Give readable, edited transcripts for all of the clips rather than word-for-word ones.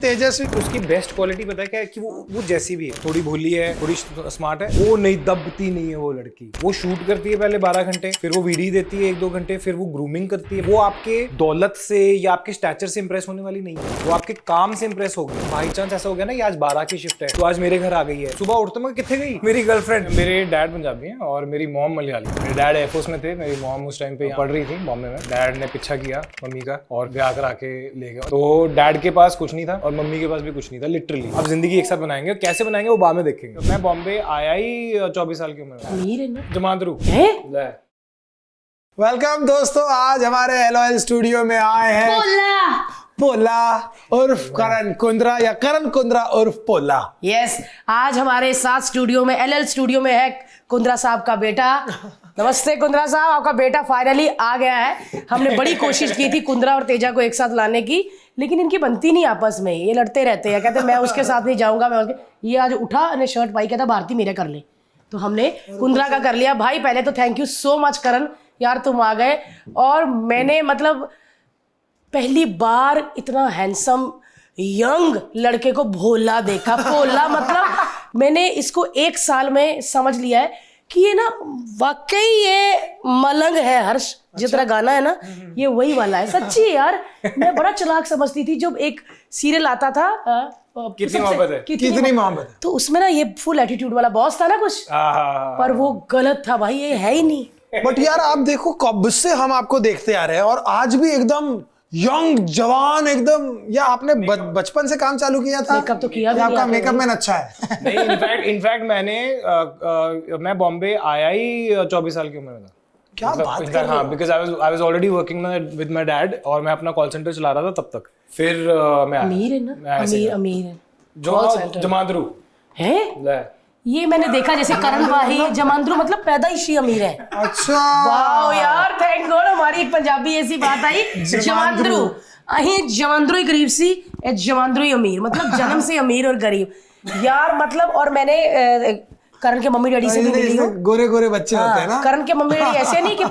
तेजस्वी। उसकी best quality पता है क्या है कि वो जैसी भी है, थोड़ी भोली है, थोड़ी स्मार्ट है, वो नहीं दबती नहीं है वो लड़की। वो शूट करती है पहले 12 घंटे, फिर वो वीडियो देती है 1-2 घंटे, फिर वो ग्रूमिंग करती है। वो आपके दौलत से या आपके स्टैचर से इंप्रेस होने वाली नहीं है, वो आपके काम से इंप्रेस होगी। बाई चांस ऐसा हो गया ना कि आज 12 की शिफ्ट है तो आज मेरे घर आ गई है, सुबह उठते मैं कितने गई मेरी गर्लफ्रेंड। मेरे डैड पंजाबी हैं और मेरी मॉम मलयाली। मेरे डैड एयरफोर्स में थे, मेरी मॉम उस टाइम पे पढ़ रही थी बॉम्बे में। डैड ने पीछा किया मम्मी का और ब्याह करा के ले गया। तो डैड के पास कुछ नहीं था और मम्मी के पास भी कुछ नहीं था लिटरली। अब जिंदगी एक साथ बनाएंगे, कैसे बनाएंगे वो बाद में देखेंगे। मैं बॉम्बे आया ही 24 साल की उम्र में। जमांद्रू वेलकम दोस्तों, आज हमारे LOL स्टूडियो में आए हैं पोला उर्फ करण कुंद्रा या करण कुंद्रा उर्फ पोला। यस, आज हमारे साथ स्टूडियो में LL स्टूडियो में है कुंद्रा साहब का बेटा। नमस्ते कुंद्रा साहब, आपका बेटा फाइनली आ गया है। हमने बड़ी कोशिश की थी कुंद्रा और तेजा को एक साथ लाने की, लेकिन इनकी बनती नहीं आपस में, ये लड़ते रहते हैं। कहते मैं उसके साथ नहीं जाऊंगा, मैं उसके। ये आज उठा ने शर्ट पाई, कहता भारती मेरे कर ले, तो हमने कुंद्रा का कर लिया। भाई पहले तो थैंक यू सो मच करण यार, तुम आ गए। और मैंने मतलब पहली बार इतना हैंडसम यंग लड़के को भोला देखा। भोला मतलब मैंने इसको 1 साल में समझ लिया है कि ये ना वाकई ये मलंग है। हर्ष जितना गाना है ना, ये वही वाला है। सच्ची यार, मैं बड़ा चालाक समझती थी जब एक सीरियल आता था कितनी मोहब्बत है, कितनी मोहब्बत है, तो उसमें ना ये फुल एटीट्यूड वाला बॉस था ना कुछ, पर वो गलत था भाई, ये है ही नहीं। बट यार आप देखो कब से हम आपको देखते आ रहे हैं और आज भी एकदम यंग जवान एकदम। या आपने बचपन से काम चालू किया था? मेकअप तो किया भी आपका मेकअप मैन अच्छा है। नहीं, इनफैक्ट मैं बॉम्बे आया ही 24 साल की उम्र में था। क्या बात कर रहे हो? हाँ, because I was already working with my dad और मैं अपना कॉल सेंटर चला रहा था तब तक। फिर मैं अमीर है ना, अमीर है जो जमांद्रू है। ये मैंने देखा जैसे करण वाही जमांद्रू मतलब पैदाइशी अमीर है। अच्छा वाओ यार, थैंक गॉड हमारी एक पंजाबी ऐसी बात आई। जमांद्रू अही जमांद्रू ही गरीब सी, जमांद्रू ही अमीर, मतलब जन्म से अमीर और गरीब यार। मतलब और मैंने करण के मम्मी डैडी से भी मिली हूँ। गोरे गोरे बच्चे होते हैं ना। करण के मम्मी डैडी ऐसे नहीं कि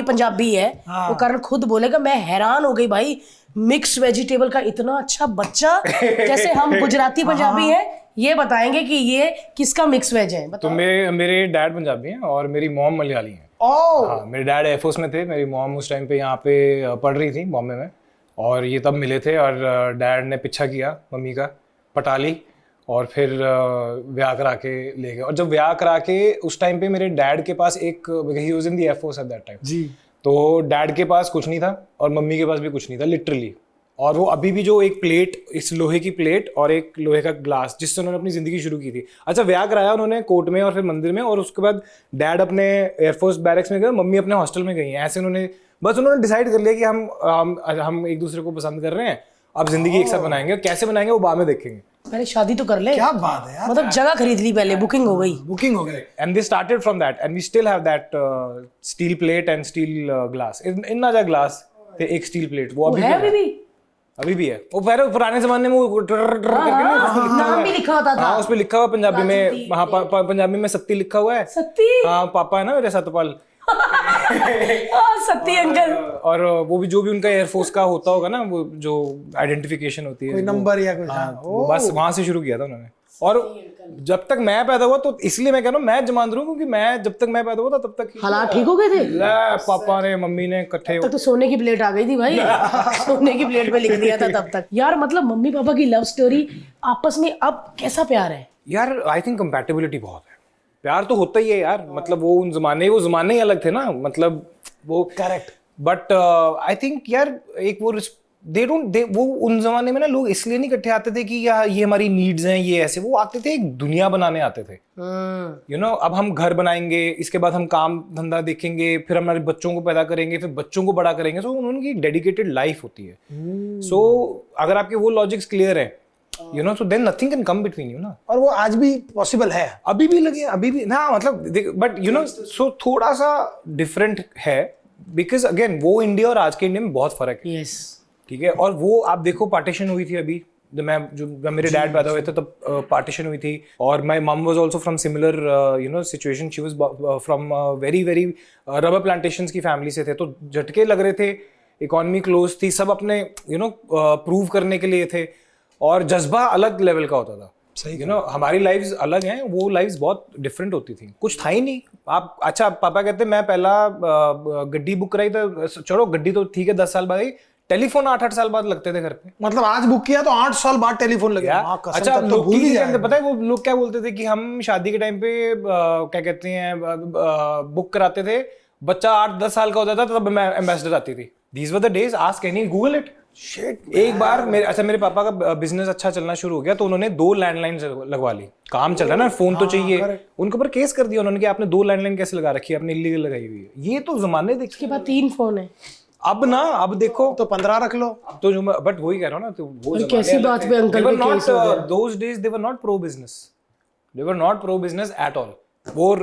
पंजाबी है। वो करण खुद बोलेगा, मैं हैरान हो गई भाई, मिक्स वेजिटेबल का इतना अच्छा बच्चा। जैसे हम गुजराती पंजाबी हैं, ये बताएंगे कि ये किसका मिक्स वेज है। तो मेरे डैड पंजाबी हैं और मेरी मॉम मलयाली हैं। हाँ, मेरे डैड एयरफोर्स में थे, मेरी मॉम उस टाइम पे यहाँ पे पढ़ रही थी बॉम्बे में और ये तब मिले थे। और डैड ने पीछा किया मम्मी का, पटाली और फिर ब्याह करा के ले गए। और जब ब्याह करा के उस टाइम पे मेरे डैड के पास ही was in the air force at that time जी। तो डैड के पास कुछ नहीं था और मम्मी के पास भी कुछ नहीं था लिटरली। और वो अभी भी जो एक प्लेट, इस लोहे की प्लेट और एक लोहे का ग्लास जिससे उन्होंने अपनी जिंदगी शुरू की थी। अच्छा, ब्याह कराया उन्होंने कोर्ट में और फिर मंदिर में, और उसके बाद डैड अपने एयरफोर्स बैरक्स में गए, मम्मी अपने हॉस्टल में गई हैं। ऐसे उन्होंने डिसाइड कर लिया कि हम एक दूसरे को पसंद कर रहे हैं, अब जिंदगी एक साथ बनाएंगे। कैसे बनाएंगे वो बाद में देखेंगे, पहले शादी तो कर ले। क्या बात है यार, मतलब जगह खरीद ली पहले, बुकिंग हो गई। And they started from that and we still have that steel plate and steel glass. इतना जा ग्लास थे, एक स्टील प्लेट, वो अभी भी है। वो पुराने जमाने में वो नाम भी लिखा होता था। हाँ, उस पे लिखा हुआ पंजाबी में। हाँ, पंजाबी में सत्ती लिखा हुआ है। सत्ती? हाँ, पापा है ना मेरे सतपाल। सत्ती अंकल। और वो भी जो भी उनका एयरफोर्स का होता होगा ना, वो जो आइडेंटिफिकेशन होती है, कोई नंबर या कुछ। हाँ, बस वहां से शुरू किया था उन्होंने। और जब तक मैं पैदा हुआ, तो इसलिए मैं कह रहा हूँ मैं जमांद्रू, क्योंकि मैं जब तक मैं पैदा हुआ था तब तक हालात ठीक हो गए थे। पापा ने मम्मी ने इकट्ठे तो सोने की प्लेट आ गई थी भाई। सोने की प्लेट पे लिख दिया था तब तक। यार मतलब मम्मी पापा की लव स्टोरी आपस में अब कैसा प्यार है यार? आई थिंक कंपैटिबिलिटी बहुत है। प्यार तो होता ही है यार, मतलब वो जमाने ही अलग थे ना, मतलब वो करेक्ट। बट आई थिंक यार एक वो उन जमाने में ना लोग इसलिए नहीं इकट्ठे आते थे कि यार ये हमारी नीड्स हैं, ये ऐसे। वो आते थे, एक दुनिया बनाने आते थे। यू नो, अब हम घर बनाएंगे, इसके बाद हम काम धंधा देखेंगे, फिर हमारे बच्चों को पैदा करेंगे, फिर बच्चों को बड़ा करेंगे। सो उनकी डेडिकेटेड लाइफ होती है। सो अगर आपके वो लॉजिक्स क्लियर है, you know, so then nothing can come between you ना। और वो आज भी पॉसिबल है, अभी भी ना, मतलब बट यू नो, सो थोड़ा सा डिफरेंट है, बिकॉज अगेन वो इंडिया और आज के इंडिया में बहुत फर्क है। यस, ठीक है। और वो आप देखो, पार्टीशन हुई थी अभी, जब मेरे डैड पैदा हुए थे तब पार्टीशन हुई थी। और my mum was also from similar situation. She was from very very rubber plantations की फैमिली से थे, तो झटके लग रहे थे, इकोनॉमी क्लोज थी, सब अपने प्रूव करने के लिए थे। और जज्बा अलग लेवल का होता था। सही यू नो हमारी लाइव्स अलग हैं, वो लाइव्स बहुत डिफरेंट होती थी, कुछ था ही नहीं। आप अच्छा पापा कहते मैं पहला गड्डी बुक कराई तो चलो गड्डी तो ठीक है 10 साल बाद आई, टेलीफोन 8-8 साल बाद लगते थे घर पे। मतलब आज बुक किया तो 8 साल बाद टेलीफोन लगे। अच्छा लोग भूल ही जाते, पता है वो लोग क्या बोलते थे कि हम शादी के टाइम पे क्या कहते हैं बुक कराते थे, बच्चा 8-10 साल का होता था तब मैं एम्बेसडर आती थी। These were the days, ask any, Google it. एक बार मेरे पापा का बिजनेस अच्छा चलना शुरू हो गया तो उन्होंने 2 लैंडलाइन लगवा ली, काम चल रहा है ना, फोन तो चाहिए, उनके ऊपर केस कर दिया उन्होंने कि आपने 2 लैंडलाइन कैसे लगा रखी है, आपने इलीगल लगाई हुई है। ये तो जमाने देख उसके बाद 3 फोन है अब ना, अब देखो तो 15 रख लो। अब तो जो बट वही कह रहा हूँ ना, तो वो कैसी बात पे अंकल पे केस हो गया। those days they were not pro business, they were not pro business at all। वो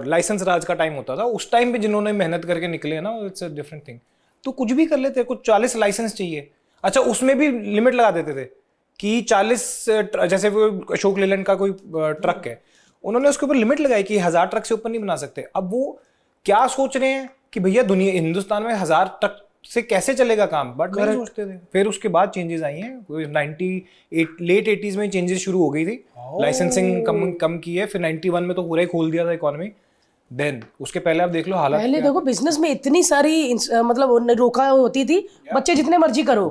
लाइसेंस राज का टाइम होता था उस टाइम पे, जिन्होंने मेहनत करके निकले ना, इट्स अ डिफरेंट थिंग। तो कुछ भी कर लेते, कुछ 40 लाइसेंस चाहिए, अच्छा उसमें भी लिमिट लगा देते थे कि 40, जैसे वो अशोक लेलैंड का कोई ट्रक है, उन्होंने उसके ऊपर लिमिट लगाई कि 1000 ट्रक से ऊपर नहीं बना सकते। अब वो क्या सोच रहे हैं कि भैया दुनिया हिंदुस्तान में 1000 ट्रक से कैसे चलेगा काम, बट नहीं सोचते थे। फिर उसके बाद चेंजेस आई हैं, 98 लेट 80s में चेंजेस शुरू हो गई थी, लाइसेंसिंग कम की है, फिर 91 में तो पूरा ही खोल दिया था इकोनॉमी। देन उसके पहले आप देख लो हालत, पहले देखो बिजनेस में इतनी सारी मतलब रोका होती थी, बच्चे जितने मर्जी करो,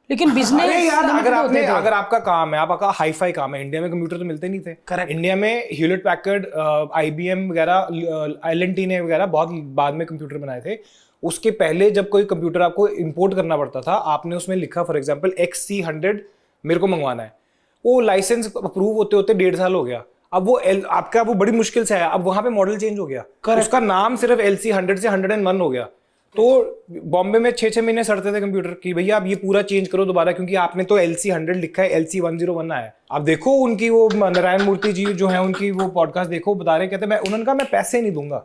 लेकिन बिजनेस अगर आपका काम है, आपका हाई फाई काम है, इंडिया में कंप्यूटर तो मिलते नहीं थे। Correct. इंडिया में ह्यूलेट पैकर्ड, IBM वगैरह, LNT ने वगैरह बहुत बाद में कंप्यूटर बनाए थे। उसके पहले जब कोई कंप्यूटर आपको इंपोर्ट करना पड़ता था, आपने उसमें लिखा फॉर एग्जांपल XC100 मेरे को मंगवाना है, वो लाइसेंस अप्रूव होते होते 1.5 साल हो गया। अब वो आपका वो बड़ी मुश्किल से आया, अब वहां पे मॉडल चेंज हो गया, उसका नाम सिर्फ LC100 से 101 हो गया। तो बॉम्बे में 6-6 महीने सड़ते थे कंप्यूटर की, भैया आप ये पूरा चेंज करो दोबारा, क्योंकि आपने तो LC100 लिखा है, LC101 आया। आप देखो उनकी वो नारायण मूर्ति जी जो है, उनकी वो पॉडकास्ट देखो, बता रहे कहते मैं, उन्होंने कहा मैं पैसे नहीं दूंगा,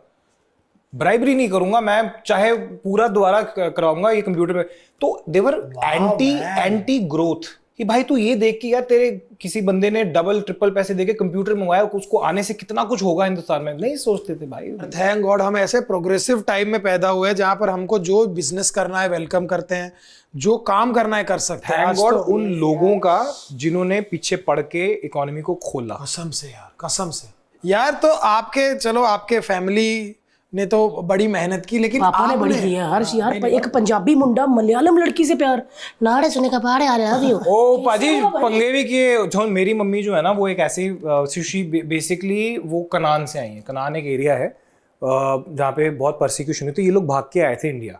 ब्राइबरी नहीं करूंगा, मैं चाहे पूरा दोबारा कराऊंगा ये कंप्यूटर पे। तो देवर एंटी ग्रोथ कि भाई तू ये देख कि यार तेरे किसी बंदे ने डबल ट्रिपल पैसे देके कंप्यूटर मंगवाया, उसको आने से कितना कुछ होगा हिंदुस्तान में, नहीं सोचते थे भाई। थैंक गॉड हम ऐसे प्रोग्रेसिव टाइम में पैदा हुए जहां पर हमको जो बिजनेस करना है वेलकम करते हैं, जो काम करना है कर सकते हैं। थैंक गॉड उन लोगों का जिन्होंने पीछे पड़ के इकोनॉमी को खोला। कसम से यार, कसम से यार। तो आपके चलो आपके फैमिली ने तो बड़ी मेहनत की, लेकिन पापा ने बड़ी की है हर्ष यार। एक पंजाबी मुंडा मलयालम लड़की से प्यार, नाड़े सुने का पहाड़े आ रहा है। ओ पाजी पंगे भी किए। जो मेरी मम्मी जो है ना, वो एक ऐसी सुशी, बेसिकली वो कनान से आई है। कनान एक एरिया है जहाँ पे बहुत परसिक्यूशन हुई, तो ये लोग भाग के आए थे इंडिया।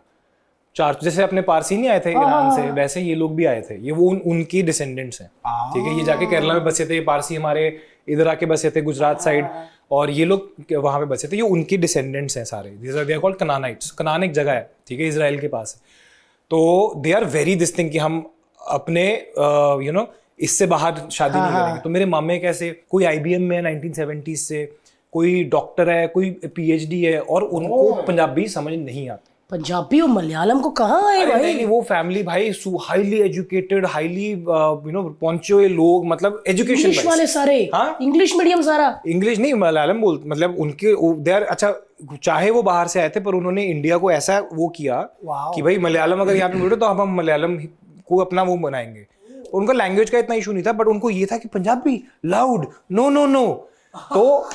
जैसे अपने पारसी नहीं आए थे ईरान से, वैसे ये लोग भी आए थे। ये वो उनकी डिसेंडेंट्स हैं, ठीक है। ये जाके केरला में बसे थे, पारसी हमारे इधर आके बसे थे गुजरात साइड, और ये लोग वहां पे बसे थे। ये उनकी डिसेंडेंट्स हैं सारे। They are called Canaanites. Canaan एक जगह है, ठीक है, इजराइल के पास है। तो they are very this thing कि हम अपने यू नो इससे बाहर शादी नहीं करेंगे। तो मेरे मामे कैसे, कोई IBM में 1970s से, कोई डॉक्टर है, कोई PhD है, और उनको पंजाबी समझ नहीं आती। पंजाबी और मलयालम को कहाँ आए भाई? नहीं, वो फैमिली भाई highly educated, highly you know पहुंचे हुए लोग, मतलब एजुकेशन इंग्लिश वाले सारे, इंग्लिश मीडियम सारा। इंग्लिश नहीं, मलयालम बोल, मतलब उनके दे आर, अच्छा चाहे वो बाहर से आए थे, पर उन्होंने इंडिया को ऐसा वो किया कि भाई मलयालम अगर यहाँ पे मिले तो हम मलयालम को अपना वो बनाएंगे। उनका लैंग्वेज का इतना इशू नहीं था, बट उनको ये था कि Punjabi loud, no no no, तो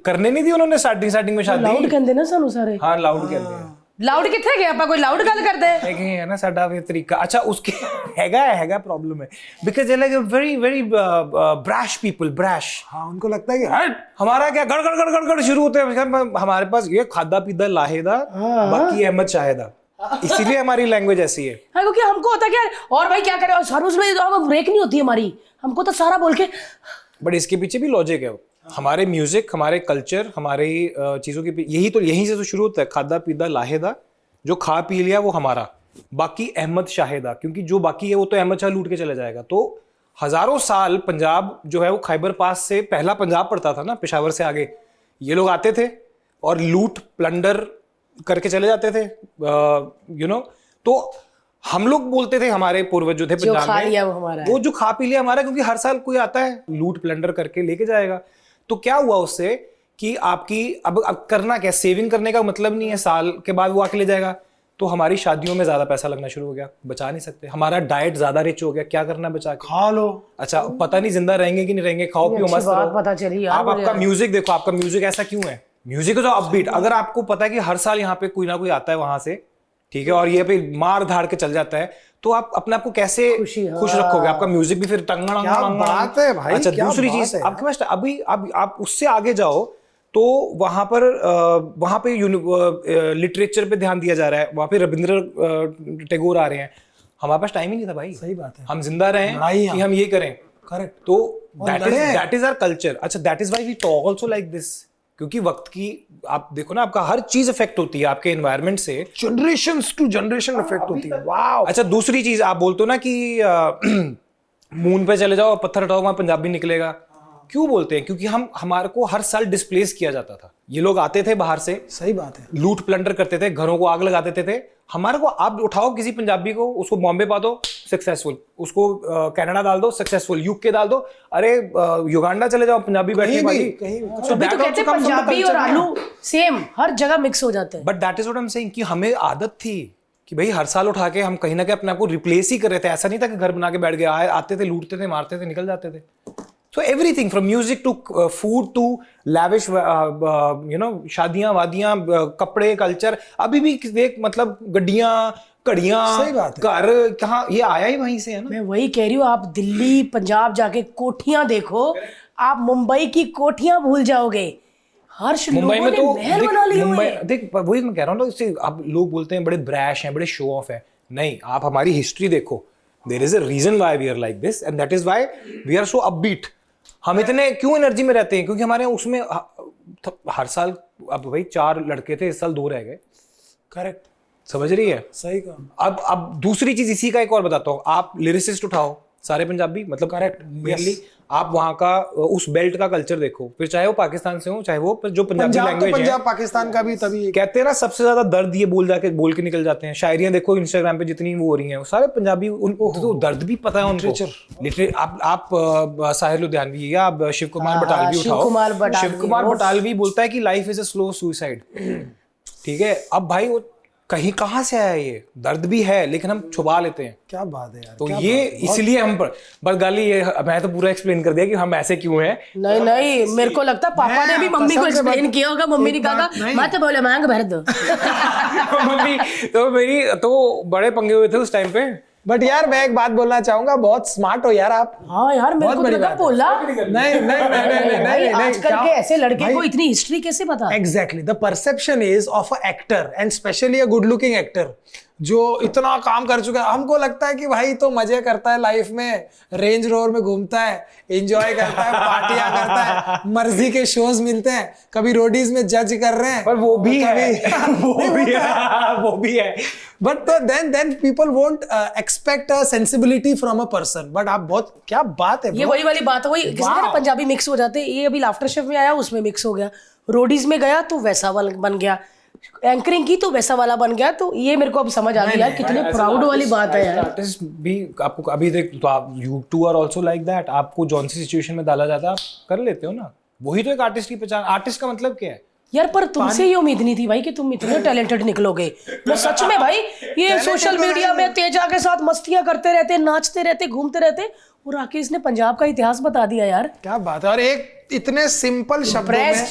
करने नहीं दी उन्होंने स्टार्टिंग में शादी। लाउड कहते ना सानू सारे। हाँ लाउड कहते हैं। लाउड किथे गया आपा, कोई लाउड गल करदे है ना साडा वे तरीका। अच्छा उसके हैगा प्रॉब्लम है, because they like a very brash people, brash. हाँ, उनको लगता है कि हमारा क्या गड़ गड़ गड़ गड़ शुरू होते हैं। हमारे पास ये खादा पीदा लाहेदा, बाकी अहमद शाहिदा, इसीलिए हमारी लैंग्वेज ऐसी है। हाँ, क्योंकि हमको होता क्या और भाई क्या करें, हर उसमें हम ब्रेक नहीं होती हमारी, हमको तो सारा बोल के। बट इसके पीछे भी लॉजिक है। हमारे म्यूजिक, हमारे कल्चर, हमारी चीज़ों के यहीं से तो शुरू होता है। खादा पीदा लाहेदा, जो खा पी लिया वो हमारा, बाकी अहमद शाहिदा, क्योंकि जो बाकी है वो तो अहमद शाह लूट के चले जाएगा। तो हजारों साल पंजाब जो है वो खैबर पास से पहला पंजाब पड़ता था ना, पेशावर से आगे। ये लोग आते थे और लूट प्लंडर करके चले जाते थे, यू नो। तो हम लोग बोलते थे, हमारे पूर्वज जो थे पंजाब में, वो जो खा पी लिया हमारा, क्योंकि हर साल कोई आता है लूट प्लंडर करके लेके जाएगा। तो क्या हुआ उससे कि आपकी अब करना क्या, सेविंग करने का मतलब नहीं है, साल के बाद वो आके ले जाएगा। तो हमारी शादियों में ज्यादा पैसा लगना शुरू हो गया, बचा नहीं सकते। हमारा डाइट ज्यादा रिच हो गया, क्या करना बचा के? खा लो। अच्छा, पता नहीं जिंदा रहेंगे कि नहीं रहेंगे, खाओ पियो मस्त बात रहो। पता चली यार आप आपका म्यूजिक देखो, आपका म्यूजिक ऐसा क्यों है? म्यूजिक जो अपबीट, अगर आपको पता है कि हर साल यहाँ पे कोई ना कोई आता है वहां से, ठीक है, और ये पे मार धाड़ के चल जाता है, तो आप अपने आप को कैसे खुश रखोगे? आपका म्यूजिक भी फिर टंगड़ा क्या बात है भाई, अच्छा, क्या दूसरी बात चीज है। आपके पास अभी अब आप उससे आगे जाओ तो वहां पे लिटरेचर पे ध्यान दिया जा रहा है, वहां पे रविंद्र टैगोर आ रहे हैं। हमारे पास टाइम ही नहीं था भाई। सही बात है। हम जिंदा रहे लड़ाइयाँ। कि हम ये करें। करेक्ट। तो दैट इज आवर कल्चर। अच्छा, that is why we talk also like this, क्योंकि वक्त की आप देखो ना, आपका हर चीज इफेक्ट होती है आपके एनवायरनमेंट से, जनरेशन टू जनरेशन इफेक्ट होती है। वाओ। अच्छा, दूसरी चीज आप बोलते हो ना कि मून पे चले जाओ, पत्थर उठाओ, वहां पंजाबी निकलेगा। क्यों बोलते हैं? क्योंकि हमारे को हर साल डिस्प्लेस किया जाता था। ये लोग आते थे बाहर से, सही बात है। लूट प्लंडर करते थे, घरों को आग लगा देते थे। हमारे को आप उठाओ किसी पंजाबी को, उसको बॉम्बे पा दो, सक्सेसफुल। उसको कनाडा डाल दो, सक्सेसफुल। यूके डाल दो, अरे युगांडा चले जाओ, पंजाबी बैठी कहीं तो कहते हैं पंजाबी और आलू सेम, हर जगह मिक्स हो जाते हैं। But that is what I am saying कि हमें आदत थी कि भाई हर साल उठा के हम कहीं ना कहीं अपने आप को रिप्लेस ही कर रहे थे। ऐसा नहीं था कि घर बना के बैठ गए, आते थे, लूटते थे, मारते थे, निकल जाते थे। So everything from music to food to lavish, शादियां वादियां, कपड़े, कल्चर, अभी भी देख, मतलब गड्डियां, कड़ियां, सही बात है। घर, कहाँ ये आया ही वहीं से है ना। मैं वही कह रही हूँ, आप दिल्ली पंजाब जाके कोठियां देखो, आप मुंबई की कोठियां भूल जाओगे। हर्ष मुंबई लोगों में ने तो महल बना लिए हुए हैं। देख, वही मैं कह रहा हूँ ना, इससे अब लोग बोलते हैं बड़े ब्रैश हैं, बड़े शो ऑफ है। नहीं, आप हमारी हिस्ट्री देखो। There is a reason why we are like this, and that is why we are so upbeat. हम इतने क्यों एनर्जी में रहते हैं? क्योंकि हमारे उसमें हर साल, अब भाई 4 लड़के थे, इस साल 2 रह गए। करेक्ट। समझ रही है? सही कहा। अब दूसरी चीज इसी का एक और बताता हूँ। आप लिरिसिस्ट उठाओ, सारे पंजाबी, मतलब करेक्ट। मेनली आप वहां का उस बेल्ट का कल्चर देखो, फिर चाहे वो पाकिस्तान से हो, चाहे वो जो पंजाबी पंजाब तो लैंग्वेज है। पंजाब पाकिस्तान का भी तभी कहते हैं ना, सबसे ज्यादा दर्द ये बोल के निकल जाते हैं। शायरियां देखो इंस्टाग्राम पे जितनी वो हो रही हैं, वो सारे पंजाबी, उनको तो दर्द भी पता है उनको। आप साहिर लुधियानवी या आप शिव कुमार बटालवी उठाओ, शिव कुमार बटालवी बोलता है कि life is a slow suicide. ठीक है, अब भाई वो कहीं कहाँ से आया? ये दर्द भी है, लेकिन हम छुपा लेते हैं। क्या बात है यार। तो ये इसलिए हम पर, बस गाली ये, मैं तो पूरा एक्सप्लेन कर दिया कि हम ऐसे क्यों हैं। नहीं नहीं, मेरे को लगता पापा ने भी मम्मी को एक्सप्लेन किया होगा। मम्मी ने कहा मत बोले, मांग भर दो। मम्मी तो मेरी तो बड़े पंगे हुए थे उस टाइम पे। बट यार मैं एक बात बोलना चाहूंगा, बहुत स्मार्ट हो यार आप। हाँ यार, मेरे को लगा बोला नहीं आजकल के ऐसे लड़के को इतनी हिस्ट्री कैसे पता? Exactly, the perception is of a actor and specially a good looking actor जो इतना काम कर चुका है। हमको लगता है कि भाई तो मजे करता है लाइफ में, रेंज रोवर में घूमता है, एंजॉय करता है, पार्टियां करता है, मर्जी के शोज मिलते हैं, कभी रोडीज में जज कर रहे हैं, पर वो भी है, वो भी है। But then people won't expect a sensibility from a person. But आप बहुत, क्या बात है ये वही वाली बात है, वही किसी तरह पंजाबी मिक्स हो जाते हैं। ये अभी लाफ्टर शेफ में आया, उसमें मिक्स हो गया। रोडीज में गया तो वैसा वाला बन गया, एंकरिंग की तो वैसा वाला बन गया। तो ये मेरे को अब समझ आ गई यार, कितने प्राउड वाली बात है यार। आर्टिस्ट भी आपको अभी देख, तो आप you too are also like that. आपको जौन सी सिचुएशन में डाला जाता है आप कर लेते हो ना। वही तो एक आर्टिस्ट की पहचान। आर्टिस्ट का मतलब क्या है यार? पर तुमसे ये उम्मीद नहीं थी भाई कि तुम इतने टैलेंटेड निकलोगे। मैं सच में भाई, ये सोशल मीडिया में तेजा के साथ मस्तियां करते रहते, नाचते रहते, घूमते रहते, और आके इसने पंजाब का इतिहास बता दिया यार। क्या बात है। और एक इतने सिंपल शब्दों में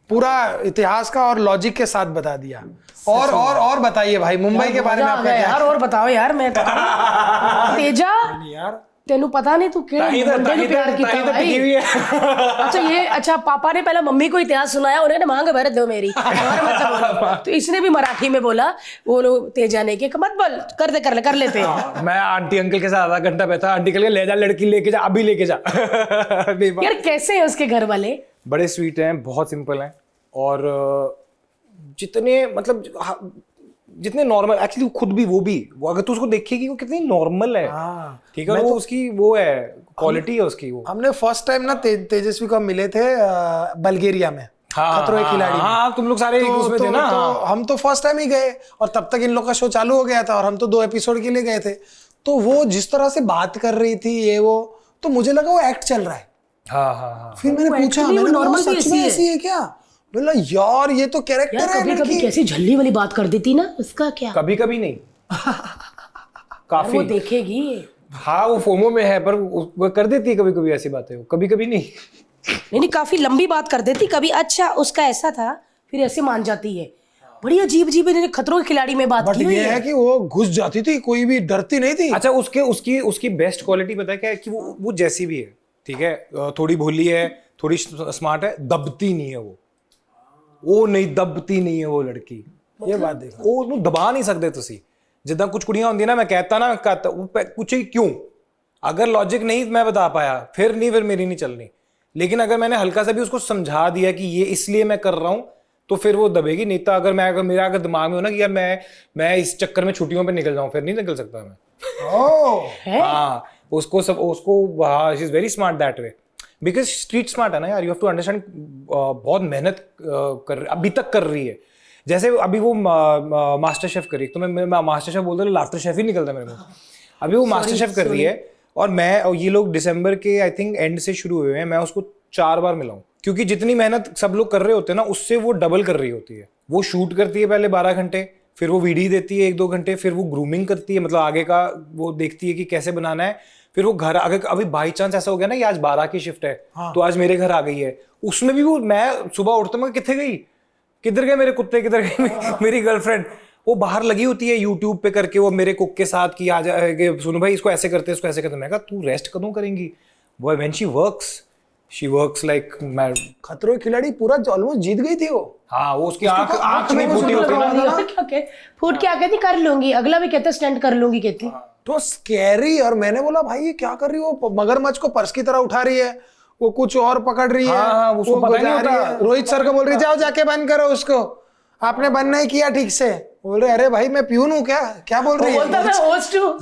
पूरा इतिहास का और लॉजिक के साथ बता दिया। और बताइए भाई, मुंबई के बारे में आपका क्या यार? और बताओ यार। मैं तेजा यार, तेनू पता नहीं तू केड़े बंदे को प्यार किया भाई। अच्छा ये, अच्छा पापा ने पहले मम्मी को इतिहास सुनाया, उन्होंने मांग भर दो मेरी, और मतलब तो इसने भी मराठी में बोला, वो लोग तेजा ने कि मत बोल, कर लेते हैं। मैं आंटी अंकल के साथ आधा घंटा बैठा, आंटी कल ले जा लड़की लेके जा, अभी लेके जा। यार कैसे हैं उसके घर वाले? बड़े स्वीट हैं, बहुत सिंपल हैं, और जितने मतलब जितने नॉर्मल, एक्चुअली खुद भी वो अगर तू उसको देखेगी वो कितनी नॉर्मल है। ठीक है, वो उसकी वो है, क्वालिटी है उसकी वो। हमने फर्स्ट टाइम ना तेजस्वी को मिले थे बल्गेरिया में, खतरों के खिलाड़ी में। हाँ, तुम लोग सारे उसमें थे ना। हम तो फर्स्ट टाइम ही गए, और तब तक इन लोग का शो चालू हो गया था, और हम तो 2 एपिसोड के लिए गए थे। तो वो जिस तरह से बात कर रही थी ये वो, तो मुझे लगा वो एक्ट चल रहा है। हाँ। फिर मैंने पूछा, सच में ऐसी है क्या? बोला यार ये तो कैरेक्टर यार है कभी कभी लड़की। कैसी झल्ली वाली बात कर देती ना, उसका क्या? कभी कभी नहीं यार काफी। वो देखेगी। हाँ वो फोमो में है, पर वो कर देती है कभी कभी ऐसी बातें, वो कभी कभी नहीं। नहीं काफी लंबी बात कर देती, कभी अच्छा उसका ऐसा था फिर ऐसे मान जाती है। बड़ी अजीब अजीब इन्होंने खतरों के खिलाड़ी में बात बट की हुई ये है कि वो घुस जाती थी, कोई भी डरती नहीं थी। अच्छा उसके उसकी उसकी बेस्ट क्वालिटी पता है क्या है कि वो जैसी भी है, ठीक है, थोड़ी भोली है, थोड़ी स्मार्ट है, दबती नहीं है वो नहीं दबती नहीं है वो लड़की। ये बात देखो, वो दबा नहीं सकते तुसी। जिद्दां कुछ कुड़ियां होंदी ना, मैं कहता ना कुछ ही क्यों, अगर लॉजिक नहीं मैं बता पाया फिर मेरी नहीं चलनी। लेकिन अगर मैंने हल्का सा भी उसको समझा दिया कि ये इसलिए मैं कर रहा हूं, तो फिर वो दबेगी। नहीं तो अगर मेरा अगर दिमाग में हो ना कि यार मैं इस चक्कर में छुट्टियों पे निकल जाऊं, फिर नहीं निकल सकता मैं। हाँ उसको हाँ, she is very smart that way, because street smart है ना यार। यू हैव टू अंडरस्टैंड, बहुत मेहनत अभी तक कर रही है। जैसे अभी वो मास्टर शेफ करी, तो मैं मास्टर शेफ बोलता हूँ, लाफ्टर शेफ ही निकलता है मेरे मुंह। अभी वो मास्टर शेफ कर रही है और ये लोग दिसंबर के आई थिंक एंड से शुरू हुए हैं। मैं उसको 4 बार मिला हूँ, क्योंकि जितनी मेहनत सब लोग कर रहे होते हैं ना, उससे वो डबल कर रही होती है। वो शूट करती है पहले 12 घंटे, फिर वो वीडियो देती है 1-2 घंटे, फिर वो ग्रूमिंग करती है, मतलब आगे का वो देखती है कि कैसे बनाना है। फिर वो घर अगर अभी बाई चांस ऐसा हो गया ना कि आज 12 की शिफ्ट है, तो आज मेरे घर आ गई है, उसमें भी वो मैं सुबह उठता हूँ, कितने गई, किधर गए मेरे कुत्ते, किधर गई मेरी गर्लफ्रेंड, वो बाहर लगी होती है यूट्यूब पे करके वो मेरे कुक के साथ कि आ जाए, सुनो भाई इसको ऐसे करते, इसको ऐसे करते। मैं कहा तू रेस्ट कਦੋਂ करेंगी? वो व्हेन शी वर्क्स लाइक मैं। खतरों के खिलाड़ी पूरा ऑलमोस्ट जीत गई थी वो। हाँ वो उसकी आंख नहीं फूटी होती ना। फूट क्या कहती, कर लूंगी, अगला भी कहता स्टंट कर लूंगी कहती। तो स्कैरी, और मैंने बोला भाई ये क्या कर रही हो, मगरमच्छ को पर्स की तरह उठा रही है, वो कुछ और पकड़ रही है। हाँ, उसको पता नहीं गुजार रही होता। है। रोहित सर को बोल रही जाओ जाके बंद करो उसको, आपने बंद नहीं किया ठीक से। बोल रहे अरे भाई मैं प्यून हूँ क्या बोल रही है? बोलता मैं होस्ट हूँ,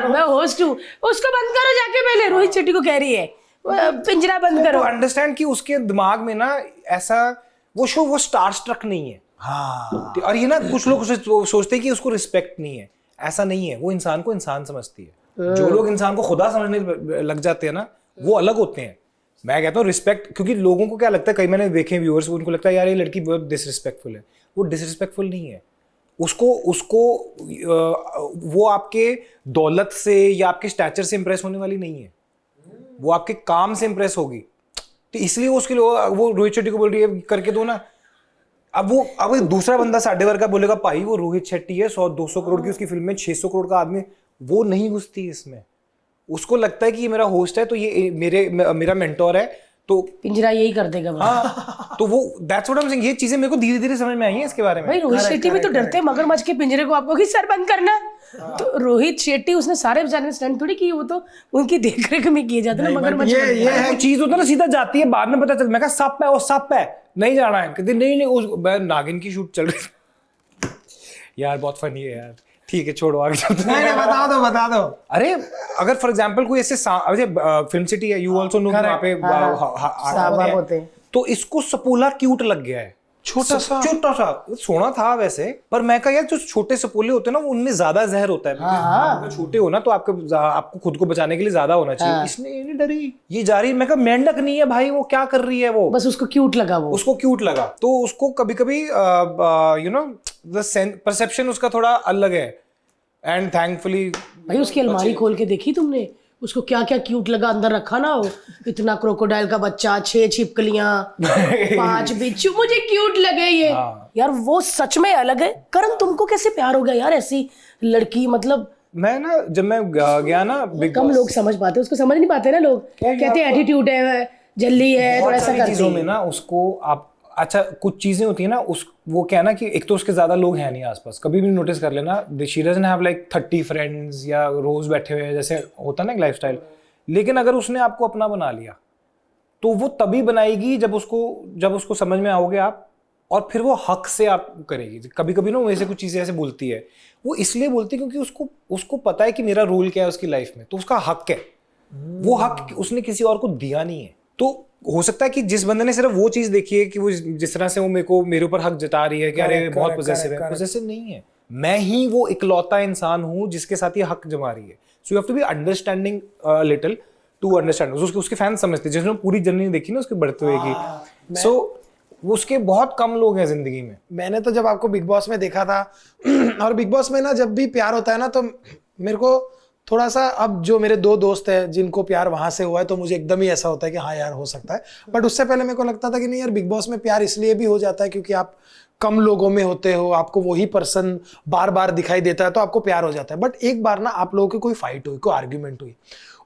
मैं होस्ट हूँ, उसको बंद करो जाके पहले। रोहित शेट्टी को कह रही है पिंजरा बंद करो। अंडरस्टैंड कि उसके दिमाग में ना ऐसा वो शो वो स्टार स्ट्रक नहीं है। हाँ, और ये ना कुछ लोग सोचते हैं कि उसको रिस्पेक्ट नहीं है, ऐसा नहीं है। वो इंसान को इंसान समझती है। जो लोग इंसान को खुदा समझने लग जाते हैं ना, वो अलग होते हैं। मैं कहता हूँ रिस्पेक्ट, क्योंकि लोगों को क्या लगता है, कई मैंने देखे व्यूअर्स, उनको लगता है यार ये लड़की बहुत डिसरिस्पेक्टफुल है। वो डिसरिस्पेक्टफुल नहीं है। उसको वो आपके दौलत से या आपके स्टैचर से इंप्रेस होने वाली नहीं है, वो आपके काम से इंप्रेस होगी। तो इसलिए उसके लिए वो रोहित शेट्टी को बोल रही है करके दो ना। अब दूसरा बंदा साढ़े वर्ग का बोलेगा भाई वो रोहित शेट्टी है, 100-200 करोड़ की उसकी फिल्म में, 600 करोड़ का आदमी, वो नहीं घुसती इसमें। उसको लगता है कि ये मेरा होस्ट है, तो ये मेरा मेंटोर है, तो पिंजरा यही कर देगा। हाँ, तो वो that's what I am saying. ये चीजें मेरे को धीरे धीरे समझ में आई हैं इसके बारे में। भाई रोहित शेट्टी भी तो डरते हैं मगरमच्छ के पिंजरे को, आपको कि सर बंद करना। तो रोहित शेट्टी उसने सारे बेचारे ने स्टंट थोड़ी की, वो तो उनकी देखरेख में किए जाते हैं ना मगरमच्छ। ये है चीज होता है ना, सीधा जाती है, बाद में पता चलता। मैं कहा सप है, वो सप है, नहीं जाना है। कहते नहीं उस नागिन की शूट चल रही यार, बहुत फनी है यार। ठीक है छोड़ो आगे चलते हैं। नहीं बता दो। अरे अगर फॉर एग्जांपल कोई ऐसे फिल्म सिटी है, यू आल्सो नो, वहां पे होते हैं, तो इसको सपोला क्यूट लग गया है। छोटा सा सोना था वैसे, पर मैं कहा यार जो छोटे सपोले होते हैं ना, उनमें ज्यादा जहर होता है। अगर छोटे हो ना तो आपको खुद को बचाने के लिए ज्यादा होना चाहिए। इसने ये नहीं डरी, ये जा रही। मैं कहा मेंढक नहीं है भाई, वो क्या कर रही है, वो बस उसको क्यूट लगा, उसको क्यूट लगा। तो उसको कभी कभी यू नो द परसेप्शन उसका थोड़ा अलग है। एंड थैंकफुली भाई उसकी अलमारी खोल के देखी तुमने, उसको क्या क्या क्यूट लगा अंदर रखा ना, वो इतना क्रोकोडाइल का बच्चा, 6 छिपकलियां, 5 बिच्छू, मुझे क्यूट लगे ये। यार वो सच में अलग है। करण तुमको कैसे प्यार हो गया यार ऐसी लड़की? मतलब मैं ना जब मैं गया ना, कम लोग समझ पाते, उसको समझ नहीं पाते ना लोग, कहते हैं एटीट्यूड है, जल्दी है, थोड़ा ऐसा करते चीजों में ना उसको आप। अच्छा कुछ चीजें होती है ना, वो क्या है ना कि एक तो उसके ज्यादा लोग हैं नहीं आसपास। कभी भी नोटिस कर लेना, she doesn't have like 30 friends या रोज बैठे हुए जैसे होता ना एक लाइफस्टाइल। लेकिन अगर उसने आपको अपना बना लिया, तो वो तभी बनाएगी जब उसको समझ में आओगे आप, और फिर वो हक से आप करेगी। कभी कभी ना वैसे कुछ चीजें ऐसे बोलती है, वो इसलिए बोलती है क्योंकि उसको पता है कि मेरा रोल क्या है उसकी लाइफ में, तो उसका हक है। वो हक उसने किसी और को दिया नहीं है। तो हो सकता है कि जिस बंदे ने सिर्फ वो चीज देखी है कि वो जिस तरह से वो मेरे ऊपर हक जता रही है कि अरे बहुत पॉजेसिव है, पॉजेसिव नहीं है। मैं ही वो इकलौता इंसान हूं जिसके साथ ये हक जमा रही है। So you have to be understanding little to understand. उसके फैंस समझते हैं, जिसने पूरी जर्नी देखी ना उसके बढ़ते हुए की, सो उसके बहुत कम लोग हैं जिंदगी में। मैंने तो जब आपको बिग बॉस में देखा था और बिग बॉस में ना जब भी प्यार होता है ना तो मेरे को थोड़ा सा, अब जो मेरे 2 दोस्त हैं जिनको प्यार वहां से हुआ है तो मुझे एकदम ही ऐसा होता है कि हाँ यार हो सकता है। बट उससे पहले मेरे को लगता था कि नहीं यार, बिग बॉस में प्यार इसलिए भी हो जाता है क्योंकि आप कम लोगों में होते हो, आपको वही पर्सन बार बार दिखाई देता है तो आपको प्यार हो जाता है। बट एक बार ना आप लोगों की कोई फाइट हुई, कोई आर्ग्यूमेंट हुई,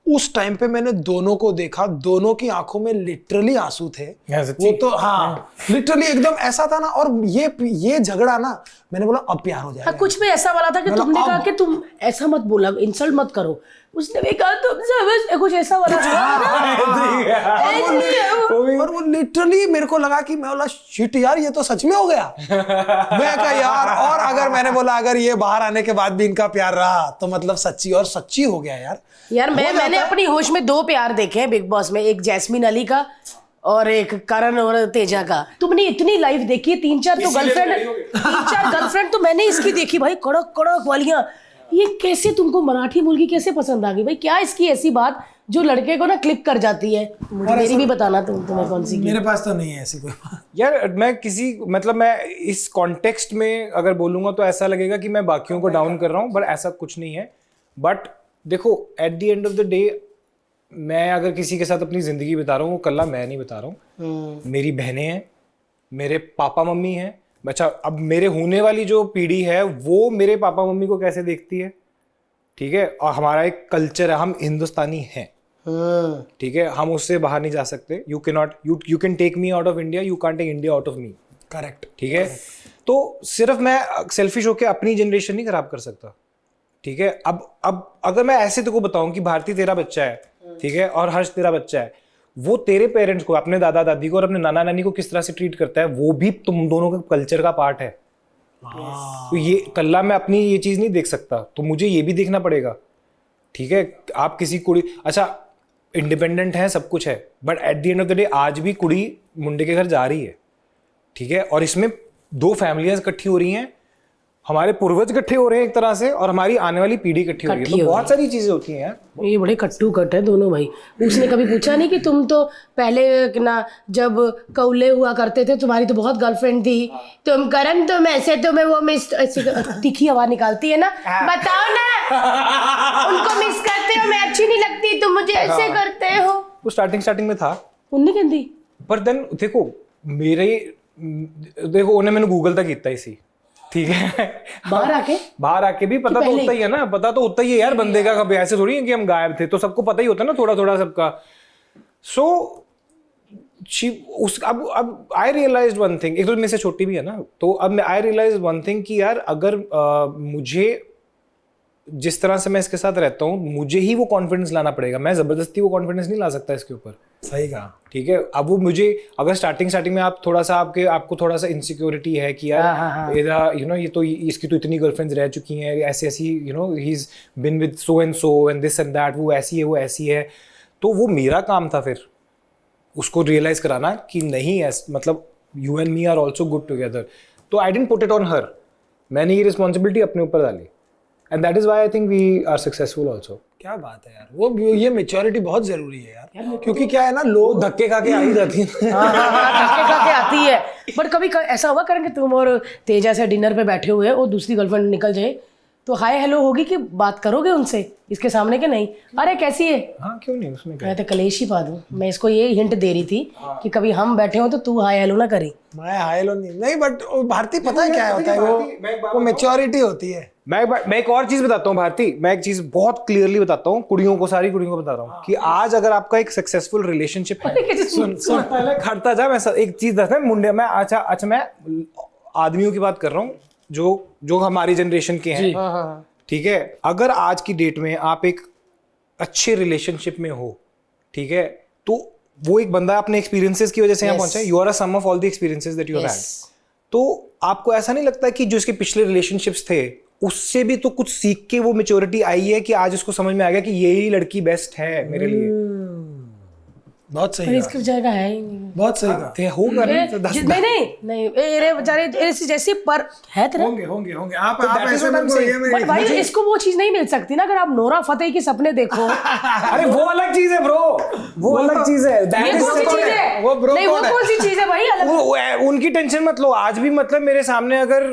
उस टाइम पे मैंने दोनों को देखा, दोनों की आंखों में लिटरली आंसू थे। वो तो हाँ लिटरली एकदम ऐसा था ना। और ये झगड़ा ना, मैंने बोला अब प्यार हो जाएगा। कुछ भी ऐसा वाला था कि तुमने कहा कि तुम ऐसा मत बोला, इंसल्ट मत करो, उसने भी कहा तुम समझ, कुछ ऐसा वाला और वो लिटरली मेरे को लगा कि मैं बोला शिट यार ये तो सच में हो गया। मैं कहा यार, और अगर मैंने बोला अगर ये बाहर आने के बाद भी इनका प्यार रहा तो मतलब सच्ची और सच्ची हो गया यार। मैंने अपनी होश में 2 प्यार देखे हैं बिग बॉस में, एक जैस्मीन अली का और एक करण और तेजा का। तुमने इतनी लाइव देखी है, 3-4 तो गर्लफ्रेंड तो मैंने इसकी देखी भाई, कड़क कड़क वालियां। ये कैसे तुमको मराठी मुर्गी कैसे पसंद आ गई भाई? क्या इसकी ऐसी बात जो लड़के को ना क्लिक कर जाती है? मुझे मेरी भी बताना तुम्हें कौन सी। मेरे पास तो नहीं है ऐसी कोई बात यार। मैं किसी मतलब मैं इस कॉन्टेक्स्ट में अगर बोलूंगा तो ऐसा लगेगा कि मैं बाकियों को डाउन कर रहा हूँ, बट ऐसा कुछ नहीं है। बट देखो at the end of the day मैं अगर किसी के साथ अपनी जिंदगी बिता रहा हूँ, वो कल्ला मैं नहीं बता रहा हूँ। मेरी बहनें हैं, मेरे पापा मम्मी हैं। अच्छा, अब मेरे होने वाली जो पीढ़ी है वो मेरे पापा मम्मी को कैसे देखती है, ठीक है। और हमारा एक कल्चर है, हम हिंदुस्तानी हैं, ठीक है, हम उससे बाहर नहीं जा सकते। You can take me out of India, you can't take India out of me. Correct, ठीक है। तो सिर्फ मैं सेल्फिश होकर अपनी जनरेशन नहीं खराब कर सकता, ठीक है। अब अगर मैं ऐसे तेरे को बताऊं कि भारती तेरा बच्चा है, ठीक है, और हर्ष तेरा बच्चा है, वो तेरे पेरेंट्स को, अपने दादा दादी को और अपने नाना नानी को किस तरह से ट्रीट करता है, वो भी तुम दोनों के कल्चर का पार्ट है। तो ये कल्ला मैं अपनी ये चीज नहीं देख सकता, तो मुझे ये भी देखना पड़ेगा, ठीक है। आप किसी कुड़ी, अच्छा इंडिपेंडेंट है, सब कुछ है, but at the end of the day आज भी कुड़ी मुंडे के घर जा रही है, ठीक है। और इसमें 2 फैमिलियां इकट्ठी हो रही हैं, हमारे पूर्वज इकट्ठे हो रहे हैं एक तरह से, और हमारी आने वाली पीढ़ी इकट्ठी हो रही है। तो बहुत सारी चीजें होती हैं यार। ये बड़े कट्टू कट है दोनों भाई। उसने कभी पूछा नहीं कि तुम तो पहले ना जब कौले हुआ करते थे तुम्हारी तो बहुत गर्लफ्रेंड थी, तुम करण तुम ऐसे, तुम्हें वो मिस तीखी आवाज निकालती है ना, बताओ ना उनको मिस करते हो, मैं अच्छी नहीं लगती, तुम मुझे ऐसे करते हो। वो स्टार्टिंग में था, उन्हें कहती, पर देन देखो उन्हें मैंने गूगल तक किया इसी, ठीक है। बाहर आके भी पता तो उतना ही है ना, पता तो उतना ही है यार बंदे का। कभी ऐसे थोड़ी है कि हम गायब थे, तो सबको पता ही होता है ना थोड़ा थोड़ा सबका। सो अब आई रियलाइज्ड वन थिंग, एक तो मेरे से छोटी भी है ना, तो अब आई रियलाइज्ड वन थिंग कि यार अगर मुझे जिस तरह से मैं इसके साथ रहता हूँ, मुझे ही वो कॉन्फिडेंस लाना पड़ेगा। मैं जबरदस्ती वो कॉन्फिडेंस नहीं ला सकता इसके ऊपर। सही कहा, ठीक है। अब वो मुझे अगर स्टार्टिंग में आप थोड़ा सा आपको थोड़ा सा इनसिक्योरिटी है कि यार ये तो इसकी तो इतनी गर्लफ्रेंड्स रह चुकी हैं, ऐसी he is been with so and this and that, वो ऐसी है, तो वो मेरा काम था फिर उसको रियलाइज कराना कि नहीं, मतलब you and me are also good together. तो I didn't put it on her, मैंने ये रिस्पॉन्सिबिलिटी अपने ऊपर डाली, and that is why I think we are successful also. क्या बात है यार, वो ये मैच्योरिटी बहुत जरूरी है यार, क्योंकि क्या है ना, लोग धक्के खा के आ ही जाती है। धक्के खा के आती है। बट कभी ऐसा हुआ करेंगे तुम और तेजा से डिनर पे बैठे हुए और दूसरी गर्लफ्रेंड निकल जाए तो हाय हेलो होगी कि बात करोगे उनसे इसके सामने के नहीं, अरे कैसी है? हाँ क्यों नहीं, उसमें क्या? मैं तो कलेश ही पा दूं। मैं इसको ये हिंट दे रही थी कि कभी हम बैठे हो तो तू हाय हेलो ना करी। मैं हाय हेलो नहीं, बट भारती पता है क्या होता है, वो मैच्योरिटी होती है। मैं एक और चीज बताता हूँ भारती, मैं एक चीज बहुत क्लियरली बताता हूँ सारी कुड़ियों को बता रहा हूँ कि आज अगर आपका एक सक्सेसफुल रिलेशनशिप है, सुन पहले खड़ता जा, मैं एक चीज दसता मुंडे में, अच्छा मैं आदमियों की बात कर रहा हूँ जो हमारी जनरेशन के हैं, ठीक है। अगर आज की डेट में आप एक अच्छे रिलेशनशिप में हो, ठीक है, तो वो एक बंदा अपने एक्सपीरियंसेस की वजह से यहाँ पहुंचा है। You are a sum of all the experiences that you have had. तो आपको ऐसा नहीं लगता कि जो इसके पिछले रिलेशनशिप्स थे उससे भी तो कुछ सीख के वो मैच्योरिटी आई है कि आज उसको समझ में आ गया कि यही लड़की बेस्ट है मेरे लिए? बहुत सही है, इसकी जगह है ही नहीं। बहुत सही कहा। होगा नहीं अरे बेचारे जैसे पर है तेरे होंगे आप ऐसे बट भाई इसको वो चीज नहीं मिल सकती ना अगर आप नोरा फतेही के सपने देखो। अरे वो अलग चीज है ब्रो, वो अलग चीज है। ये कौन सी चीज है? वो bro नहीं, वो code है। कौन सी चीज है भाई अलग? उनकी टेंशन मत लो। आज भी मतलब मेरे सामने अगर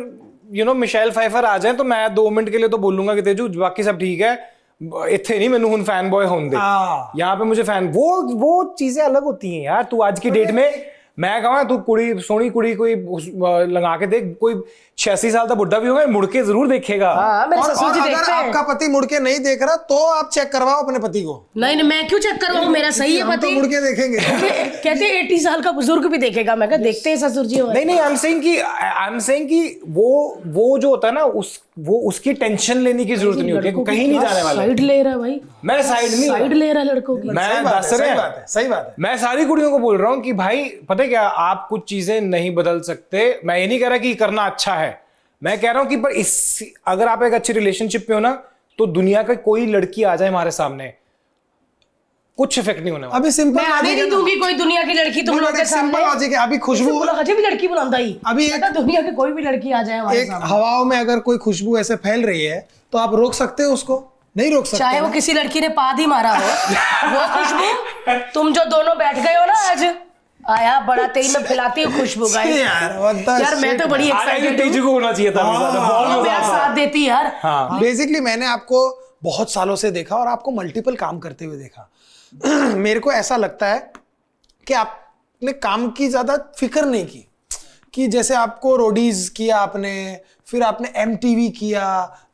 मिशेल फाइफर आ जाए तो मैं 2 मिनट के लिए तो बोलूंगा कि तेजू बाकी सब ठीक है, इतने नहीं मैनू हुन फैन बॉय होने दे। यहाँ पे मुझे फैन वो चीजें अलग होती हैं यार। तू आज की डेट में मैं कहूँगा तू कुड़ी सोनी कुड़ी कोई लगा के देख, कोई 86 साल का बुढ़ा भी होगा मुड़ के जरूर देखेगा। हाँ, मेरे और ससुर जी अगर देखते हैं। आपका पति मुड़ के नहीं देख रहा तो आप चेक करवाओ अपने पति को। नहीं नहीं, मैं क्यों चेक करवाऊं? मेरा सही है हम तो पति। मुड़ के देखेंगे। कहते हैं 80 साल का बुजुर्ग भी देखेगा। मैं कहा देखते हैं ससुर जी हमारे। नहीं आई एम सेइंग कि वो जो होता है ना वो उसकी टेंशन लेने की जरूरत नहीं होती, कहीं नहीं जाने वाला। साइड ले रहा है भाई, मैं साइड नहीं, साइड ले रहा है लड़कों की। मैं सही बात दस है, रहे सही हैं। बात है, सही बात है। मैं सारी कुड़ियों को बोल रहा हूँ कि भाई पता है क्या, आप कुछ चीजें नहीं बदल सकते। मैं ये नहीं कह रहा कि करना अच्छा है, मैं कह रहा हूं कि पर अगर आप एक अच्छी रिलेशनशिप में हो ना तो दुनिया का कोई लड़की आ जाए हमारे सामने कुछ इफेक्ट नहीं होने वाला। अभी सिंपल मैं आने नहीं दूंगी कोई दुनिया की लड़की तुम लोग के सिंपल सामने। लॉजिक है। अभी खुशबू हजे भी लड़की बुलांदा ही अभी कहता दुनिया की कोई भी लड़की आ जाए हमारे एक सामने, हवाओं में अगर कोई खुशबू ऐसे फैल रही है तो आप रोक सकते हो उसको? नहीं रोक सकते चाहे वो ना। किसी लड़की ने पाद ही मारा हो। वो खुशबू तुम जो दोनों बैठ गए हो ना आज, आया बड़ा तेल में फैलाती हूँ खुशबू गाइस। यार मैं तो बड़ी एक्साइटेड तेजू को होना चाहिए था मेरे साथ, बहुत हूँ, मजा मेरा आता। साथ देती यार। हाँ बेसिकली मैंने आपको बहुत सालों से देखा और आपको मल्टीपल काम करते हुए देखा। मेरे को ऐसा लगता है कि आपने काम की ज्यादा फिक्र नहीं की, कि जैसे आपको रोडीज किया आपने, फिर आपने MTV किया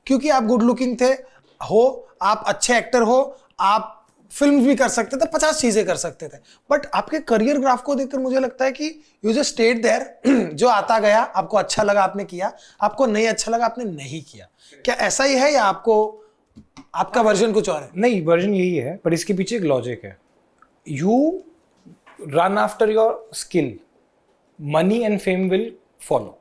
क्योंकि आप गुड लुकिंग थे हो, आप अच्छे एक्टर हो, आप फिल्म भी कर सकते थे, 50 चीजें कर सकते थे। बट आपके करियर ग्राफ को देखकर मुझे लगता है कि यू जस्ट स्टेड देयर। जो आता गया आपको अच्छा लगा आपने किया, आपको नहीं अच्छा लगा आपने नहीं किया। क्या ऐसा ही है या आपको आपका वर्जन कुछ और है? नहीं, वर्जन यही है, पर इसके पीछे एक लॉजिक है। You run after your skill, money and fame will follow.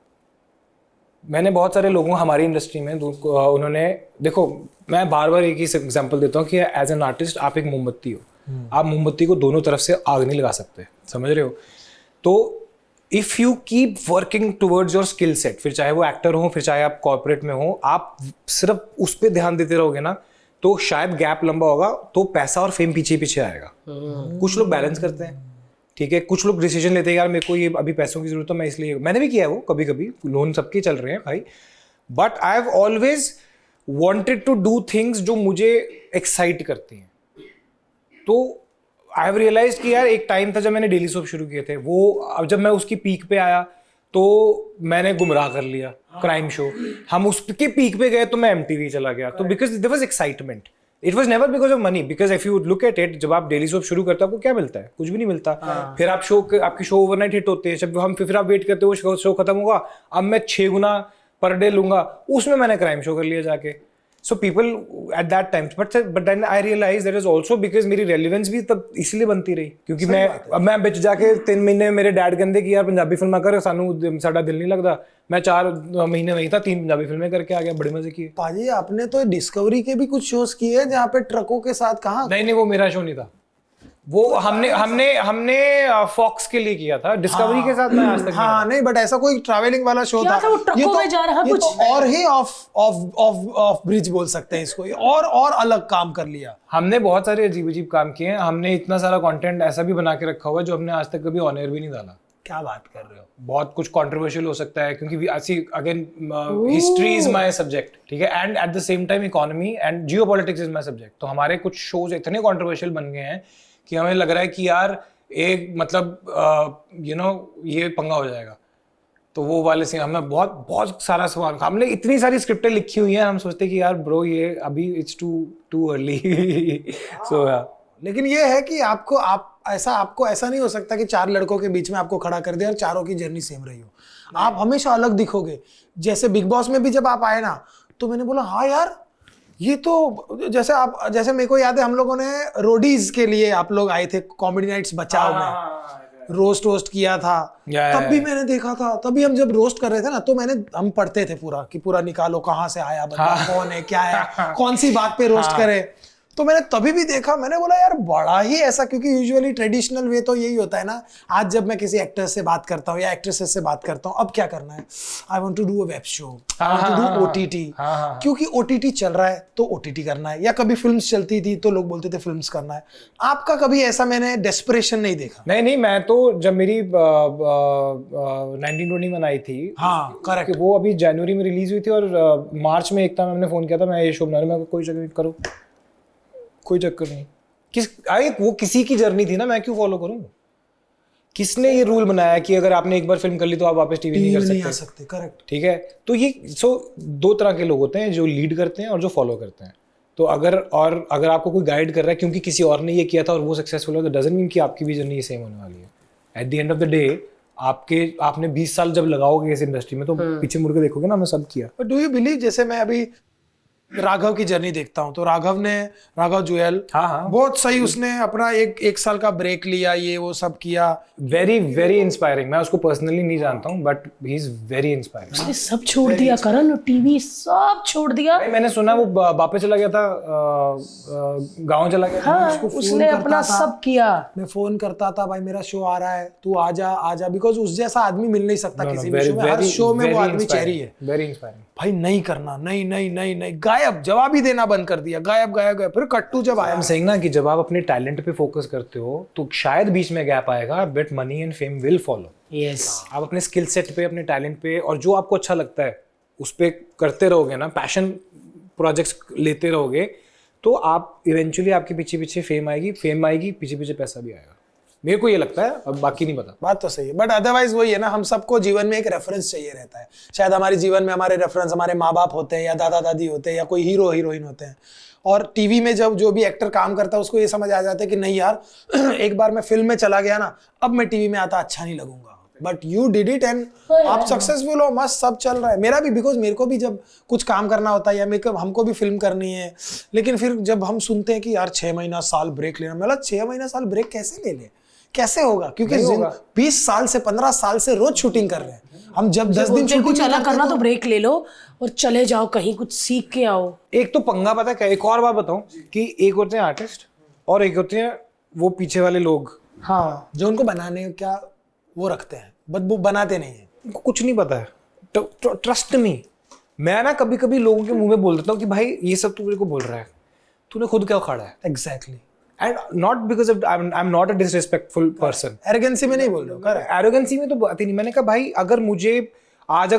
मैंने बहुत सारे लोगों हमारी इंडस्ट्री में उन्होंने, देखो मैं बार बार एक ही एग्जांपल देता हूँ कि एज एन आर्टिस्ट आप एक मोमबत्ती हो, आप मोमबत्ती को दोनों तरफ से आग नहीं लगा सकते, समझ रहे हो? तो if you keep working towards your skill set, फिर चाहे वो एक्टर हो, फिर चाहे आप कॉर्पोरेट में हो, आप सिर्फ उस पर ध्यान देते रहोगे ना तो शायद गैप लंबा होगा तो पैसा और फेम पीछे पीछे आएगा। कुछ लोग बैलेंस करते हैं, ठीक है, कुछ लोग डिसीजन लेते हैं यार मेरे को ये अभी पैसों की जरूरत है, मैं इसलिए, मैंने भी किया है वो कभी कभी, लोन सबके चल रहे हैं भाई, but I have always wanted to do things जो मुझे एक्साइट करती हैं। तो आई हैव रियलाइज्ड कि यार एक टाइम था जब मैंने डेली सोप शुरू किए थे, वो अब जब मैं उसकी पीक पे आया तो मैंने गुमराह कर लिया क्राइम शो, हम उसके पीक पे गए तो मैं MTV चला गया, तो because there was excitement, it was never because of money, because if you look at it, जब आप डेली सोप शुरू करते हो आपको क्या मिलता है? कुछ भी नहीं मिलता। फिर आप आपकी शो ओवरनाइट हिट होते हैं, जब हम फिर आप वेट करते हो शो खत्म होगा, अब मैं 6 गुना पर डे लूंगा, उसमें मैंने क्राइम शो कर लिया जाके। So people at that time, but then I realise that is also because मेरी रेलिवेंस भी तब इसलिए बनती रही क्योंकि मैं बिच जाके 3 महीने मेरे डैड कहते कि यार पंजाबी फिल्मां कर, सानू साडा दिल नहीं लगता, मैं 4 महीने वही था, 3 पंजाबी फिल्में करके आ गया, बड़े मजे किए। पाजी आपने तो डिस्कवरी के भी कुछ शोज किए हैं जहाँ पे ट्रकों के साथ, कहाँ? नहीं वो मेरा शो नहीं था, वो हमने फॉक्स के लिए किया था, डिस्कवरी के साथ मैं आज तक हाँ नहीं, बट ऐसा कोई ट्रैवलिंग वाला शो क्या था वो ट्रकों में जा रहा ये कुछ? तो और ही ऑफ ब्रिज बोल सकते हैं इसको, और अलग काम कर लिया। हमने बहुत सारे अजीब अजीब काम किए हैं, हमने इतना सारा कंटेंट ऐसा भी बना के रखा हुआ है जो हमने आज तक कभी ऑन एयर भी नहीं डाला। क्या बात कर रहे हो? बहुत कुछ कंट्रोवर्शियल हो सकता है क्योंकि again history is my subject, ठीक है, and at the same time economy and geopolitics is my subject. तो हमारे कुछ शोज इतने कंट्रोवर्शियल बन गए हैं कि हमें लग रहा है कि यार एक मतलब ये पंगा हो जाएगा, तो वो वाले से हमें बहुत सारा सवाल, हमने इतनी सारी स्क्रिप्टें लिखी हुई हैं, हम सोचते कि यार ब्रो ये अभी इट्स टू अर्ली। सो लेकिन ये है कि आपको ऐसा नहीं हो सकता कि 4 लड़कों के बीच में आपको खड़ा कर दिया और चारों की जर्नी सेम रही हो, आप हमेशा अलग दिखोगे। जैसे बिग बॉस में भी जब आप आए ना तो मैंने बोला हाँ यार ये तो जैसे मेरे को याद है हम लोगों ने रोडीज के लिए आप लोग आए थे कॉमेडी नाइट्स बचाओ में, रोस्ट किया था, तब भी मैंने देखा था, तभी हम जब रोस्ट कर रहे थे ना तो हम पढ़ते थे पूरा कि पूरा निकालो कहाँ से आया बंदा, कौन है क्या है, कौन सी बात पे रोस्ट करे। तो मैंने तभी भी देखा, मैंने बोला यार बड़ा ही ऐसा, क्योंकि यूजुअली ट्रेडिशनल वे तो यही होता है ना, आज जब मैं किसी एक्टर से बात करता हूँ या एक्ट्रेसेस से बात करता हूँ, अब क्या करना है, I want to do a web show, I want to do OTT, क्योंकि ओटीटी चल रहा है तो ओटीटी करना है, या कभी फिल्म्स चलती थी तो लोग बोलते थे फिल्म्स करना है। आपका कभी ऐसा मैंने डेस्परेशन नहीं देखा? नहीं, मैं तो जब मेरी 1921 आई थी, हाँ करेक्ट, वो अभी जनवरी में रिलीज हुई थी और मार्च में एकता मैम ने फोन किया था, मैं ये शो बना रहा हूं, मैं कोई चक्कर नहीं, करो कोई चक्कर नहीं, वो किसी की जर्नी थी ना, मैं क्यों फॉलो करूं? किसने ये रूल बनाया कि अगर आपने एक बार फिल्म कर ली तो आप वापस टीवी नहीं कर सकते? करेक्ट, ठीक है, तो ये दो तरह के लोग होते हैं, जो लीड करते हैं और जो फॉलो करते हैं। तो अगर आपको कोई गाइड कर रहा है क्योंकि किसी और ने ये किया था और वो सक्सेसफुल हो, तो डजंट मीन कि आपकी भी जर्नी सेम होने वाली है। At the end of the day आपने 20 साल जब लगाओगे इस इंडस्ट्री में, तो पीछे मुड़ के देखोगे ना, हमने सब किया। बट डू यू बिलीव, जैसे मैं अभी राघव की जर्नी देखता हूँ, तो राघव जुएल, हाँ, बहुत सही, उसने अपना एक साल का ब्रेक लिया, ये वो सब किया, वेरी वेरी इंस्पायरिंग। मैं उसको पर्सनली नहीं जानता हूँ, but he is very inspiring. उसने सब छोड़ दिया करण, टीवी सब छोड़ दिया। मैंने सुना वो वापस चला गया था, गाँव चला गया था। हाँ, उसने अपना सब किया। मैं फोन करता था, भाई मेरा शो आ रहा है, तू आजा, बिकॉज उस जैसा आदमी मिल नहीं सकता किसी भी शो में, हर शो में वो आदमी चेहरी है। Very inspiring. भाई नहीं करना, नहीं, गायब, जवाब ही देना बंद कर दिया, गायब। फिर कट्टू जब आया, हम saying ना कि जब आप अपने टैलेंट पे फोकस करते हो तो शायद बीच में गैप आएगा, but money and fame will follow. Yes, आप अपने स्किल सेट पे, अपने टैलेंट पे और जो आपको अच्छा लगता है उस पे करते रहोगे ना, पैशन प्रोजेक्ट्स लेते रहोगे, तो आप इवेंचुअली आपके पीछे फेम आएगी, पीछे पैसा भी आएगा। मेरे को ये लगता है, अब बाकी नहीं पता। बात तो सही है, बट अदरवाइज वही है ना, हम सबको जीवन में एक रेफरेंस चाहिए रहता है। शायद हमारे जीवन में हमारे रेफरेंस हमारे माँ बाप होते हैं, या दादा दादी होते हैं, या कोई हीरो हीरोइन होते हैं। और टीवी में जब जो भी एक्टर काम करता है उसको ये समझ आ जाता है कि नहीं यार एक बार मैं फिल्म में चला गया ना, अब मैं टीवी में आता अच्छा नहीं लगूंगा। But you did it and आप सक्सेसफुल हो, मस्त, सब चल रहा है। मेरा भी, बिकॉज मेरे को भी जब कुछ काम करना होता है या हमको भी फिल्म करनी है, लेकिन फिर जब हम सुनते हैं कि यार 6 महीना साल ब्रेक लेना, मतलब 6 महीना साल ब्रेक कैसे ले ले, कैसे होगा? क्योंकि 20 साल से 15 साल से रोज शूटिंग कर रहे हैं हम। जब 10 दिन शूटिंग कुछ अलग करना तो ब्रेक ले लो और चले जाओ कहीं, कुछ सीख के आओ। एक तो पंगा पता है, एक और बात बताऊं कि एक होते हैं आर्टिस्ट और एक होते हैं वो पीछे वाले लोग, हाँ, जो उनको बनाने क्या वो रखते हैं, बट वो बनाते नहीं है, उनको कुछ नहीं पता है। ट्रस्ट मी, मैं ना कभी कभी लोगों के मुंह में बोल देता हूँ कि भाई ये सब तू मेरे को बोल रहा है, तूने खुद क्या उखाड़ा है। Exactly, and not because I am not a disrespectful person. Arrogancy में नहीं बोल रहे हो, करेक्ट, एरोगेंसी में तो बात ही नहीं। मैंने कहा भाई अगर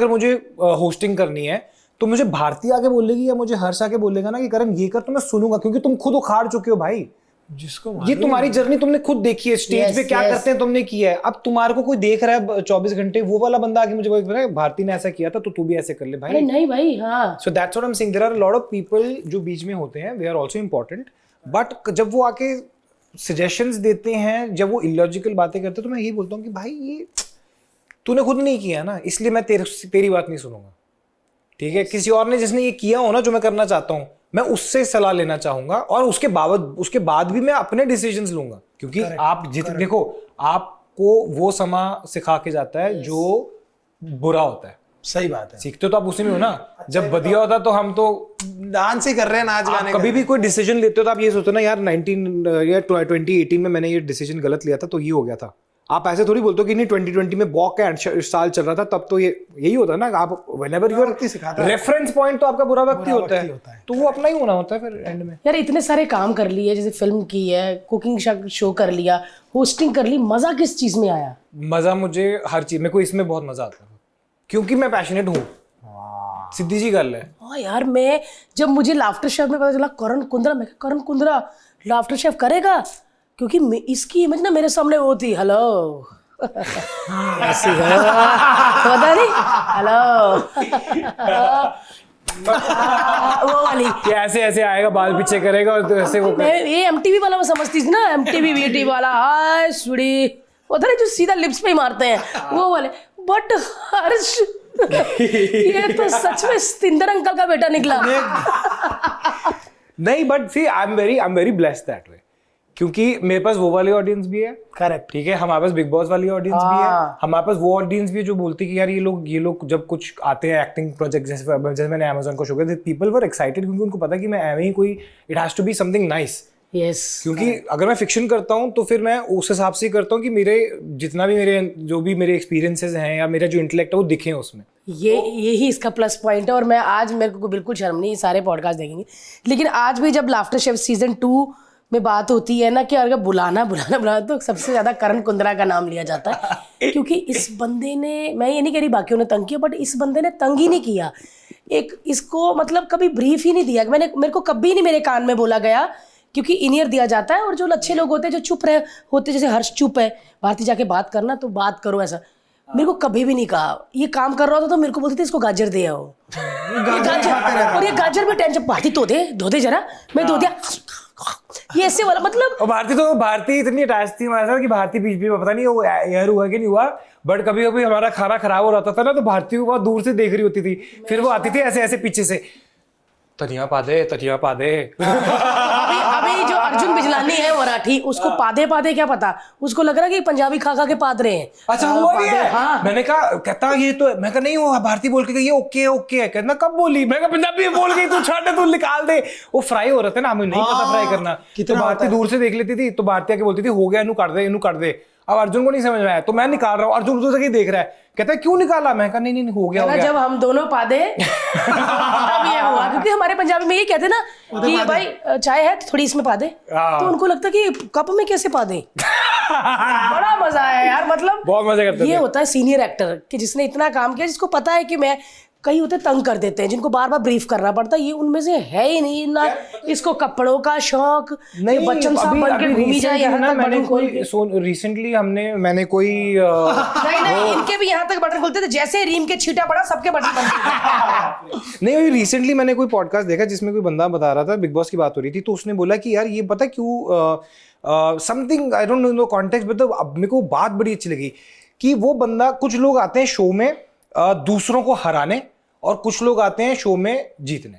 मुझे होस्टिंग करनी है तो मुझे भारती आके बोलेगी या मुझे हर्ष आके बोलेगा ना कि करण ये कर, तो मैं सुनूंगा, क्योंकि तुम खुद उखाड़ चुके हो भाई। जिसको ये तुम्हारी जर्नी तुमने खुद देखी है, स्टेज पे क्या करते हैं तुमने किया है। अब तुम्हारे को कोई देख रहा है 24 घंटे, वो वाला बंदा आके मुझे बोलेगा भारती ने ऐसा किया था तो तू भी ऐसे कर ले भाई। नहीं भाई, हाँ। So that's what I am saying, there are a lot of people जो बीच में होते हैं, they are also important, but जब वो आके सजेशंस देते हैं, जब वो इलॉजिकल बातें करते हैं, तो मैं यही बोलता हूँ कि भाई ये तूने खुद नहीं किया ना, इसलिए मैं तेरी बात नहीं सुनूंगा। ठीक है, किसी और ने जिसने ये किया हो ना जो मैं करना चाहता हूँ, मैं उससे सलाह लेना चाहूंगा, और उसके बाद भी मैं अपने डिसीजंस लूंगा। क्योंकि आप देखो, आपको वो समा सिखा के जाता है जो बुरा होता है। सही बात है, सीखते तो आप उसी में हो ना। जब बढ़िया होता तो हम तो डांस ही कर रहे हैं, नाच गाने। कभी भी कोई डिसीजन लेते हो तो आप ये सोचते हो ना यार 2018 में मैंने ये डिसीजन गलत लिया था तो ये हो गया था। आप ऐसे थोड़ी बोलते हो कि नहीं 2020 में बॉक का साल चल रहा था तब तो यही होता है ना। आप व्हेनेवर योर रेफरेंस पॉइंट तो आपका बुरा वक्त ही होता है, तो वो अपना ही होना होता है फिर एंड में। यार इतने सारे काम कर लिए, जैसे फिल्म की है, कुकिंग शो कर लिया, होस्टिंग कर ली, मजा किस चीज में आया? मजा मुझे हर चीज, मेरे को इसमें बहुत मजा आता है क्योंकि मैं पैशनेट हूँ। सीधी जी गल है। हाँ यार, मैं जब मुझे लाफ्टर शेफ में पता चला करण कुंद्रा, मैं करण कुंद्रा लाफ्टर शेफ करेगा, क्योंकि इसकी इमेज ना मेरे सामने वो थी, हेलो ऐसी है पता नहीं, हेलो वो वाली कि ऐसे ऐसे आएगा, बाल पीछे करेगा और ऐसे वो मैं ये एमटीवी वाला मैं समझती थी ना, एमटीवी वीटी वाला, हाय सुड़ी होता है जो सीधा लिप्स पे ही मारते हैं वो वाले। बट हर्ष ये तो सच में स्तिंदर अंकल का बेटा निकला। नहीं, but see I am very blessed that way क्योंकि मेरे पास वो वाली ऑडियंस भी है, करेक्ट, ठीक है, हमारे पास बिग बॉस वाली ऑडियंस भी है, हमारे पास वो ऑडियंस भी है जो बोलती है कि यार ये लोग जब कुछ आते हैं एक्टिंग प्रोजेक्ट, जैसे मैंने अमेज़न को शो किया, पीपल वर एक्साइटेड क्योंकि उनको पता है कि मैं एवं ही कोई, it has to be something nice. Yes, क्योंकि अगर मैं फिक्शन करता हूँ तो फिर मैं उस हिसाब से करता हूँ कि मेरे जितना भी मेरे एक्सपीरियंसेस हैं या मेरा जो इंटेलेक्ट है वो दिखे उसमें। यही इसका प्लस पॉइंट है। और मैं आज, मेरे को बिल्कुल शर्म नहीं, सारे पॉडकास्ट देखेंगे, लेकिन आज भी जब लाफ्टर शेफ सीजन 2 में बात होती है ना कि अगर बुलाना तो सबसे ज्यादा करण कुंद्रा का नाम लिया जाता है, क्योंकि इस बंदे ने, मैं ये नहीं कह रही बाकियों ने तंग किया, बट इस बंदे ने तंग ही नहीं किया। इसको मतलब कभी ब्रीफ ही नहीं दिया। मेरे को कभी नहीं मेरे कान में बोला गया, क्योंकि इनियर दिया जाता है। और जो अच्छे लोग होते हैं, जो चुप रहे होते, जैसे हर्ष चुप है, भारती जाके बात करना तो बात करो, ऐसा मेरे को कभी भी नहीं कहा। ये काम कर रहा था तो मेरे को बोलते थे इसको गाजर दे आओ, और ये गाजर में टेंशन, भारती धो दे जरा, मैं धो दिया, ये ऐसे वाला मतलब। और भारती इतनी अटैच थी हमारे साथ कि भारती बीच में पता नहीं वो एयर हुआ कि नहीं हुआ, बट कभी कभी हमारा खाना खराब हो रहा था ना तो भारती को बहुत दूर से देख रही होती थी, फिर वो आती थी ऐसे ऐसे पीछे से, तनिया पा दे। अभी जो अर्जुन बिजलानी है मराठी, उसको पादे क्या पता, उसको लग रहा है कि पंजाबी खा के पाद रहे हैं। अच्छा वो भी है। हाँ। मैंने कहा, कहता ये तो, मैं कहा नहीं वो भारती बोल के गई है, ओके है। कहना कब बोली? मैं कहा पंजाबी में बोल गई, तू छाटे, तू निकाल दे। वो फ्राई हो रहे थे ना, हमें नहीं पता फ्राई करना, तो भारती दूर से देख लेती थी, तो भारती आके बोलती थी हो गया, इनू काट दे। अब अर्जुन को नहीं समझ में आया तो मैं निकाल रहा हूँ, अर्जुन दूर से देख रहा है, कहता है क्यों निकाला? मैं कहा नहीं हो गया। जब हम दोनों पादे तब ये हुआ, क्योंकि हमारे पंजाबी में ये कहते ना कि भाई चाय है थोड़ी इसमें पा दे, तो उनको लगता कि कप में कैसे पा दे। बड़ा मजा आया यार, मतलब बहुत मजा करते ये होता है सीनियर एक्टर कि जिसने इतना काम किया, जिसको पता है कि मैं, कई होते तंग कर देते हैं जिनको बार बार ब्रीफ करना पड़ता है, ये उनमें से है ही नहीं ना। इसको कपड़ों का शौक, नहीं, बच्चन साहब बन के घूमी जाए यहाँ तक बटन खोल के। रिसेंटली मैंने कोई नहीं इनके भी यहाँ तक बटन खोलते थे, जैसे रीम के छींटा पड़ा सबके बटन बंद। नहीं, रिसेंटली मैंने कोई पॉडकास्ट देखा जिसमें कोई बंदा बता रहा था, बिग बॉस की बात हो रही थी, तो उसने बोला कि यार ये पता क्यों, something I don't know context, मतलब अब मेरे को बात बड़ी अच्छी लगी कि वो बंदा, कुछ लोग आते हैं शो में दूसरों को हराने और कुछ लोग आते हैं शो में जीतने,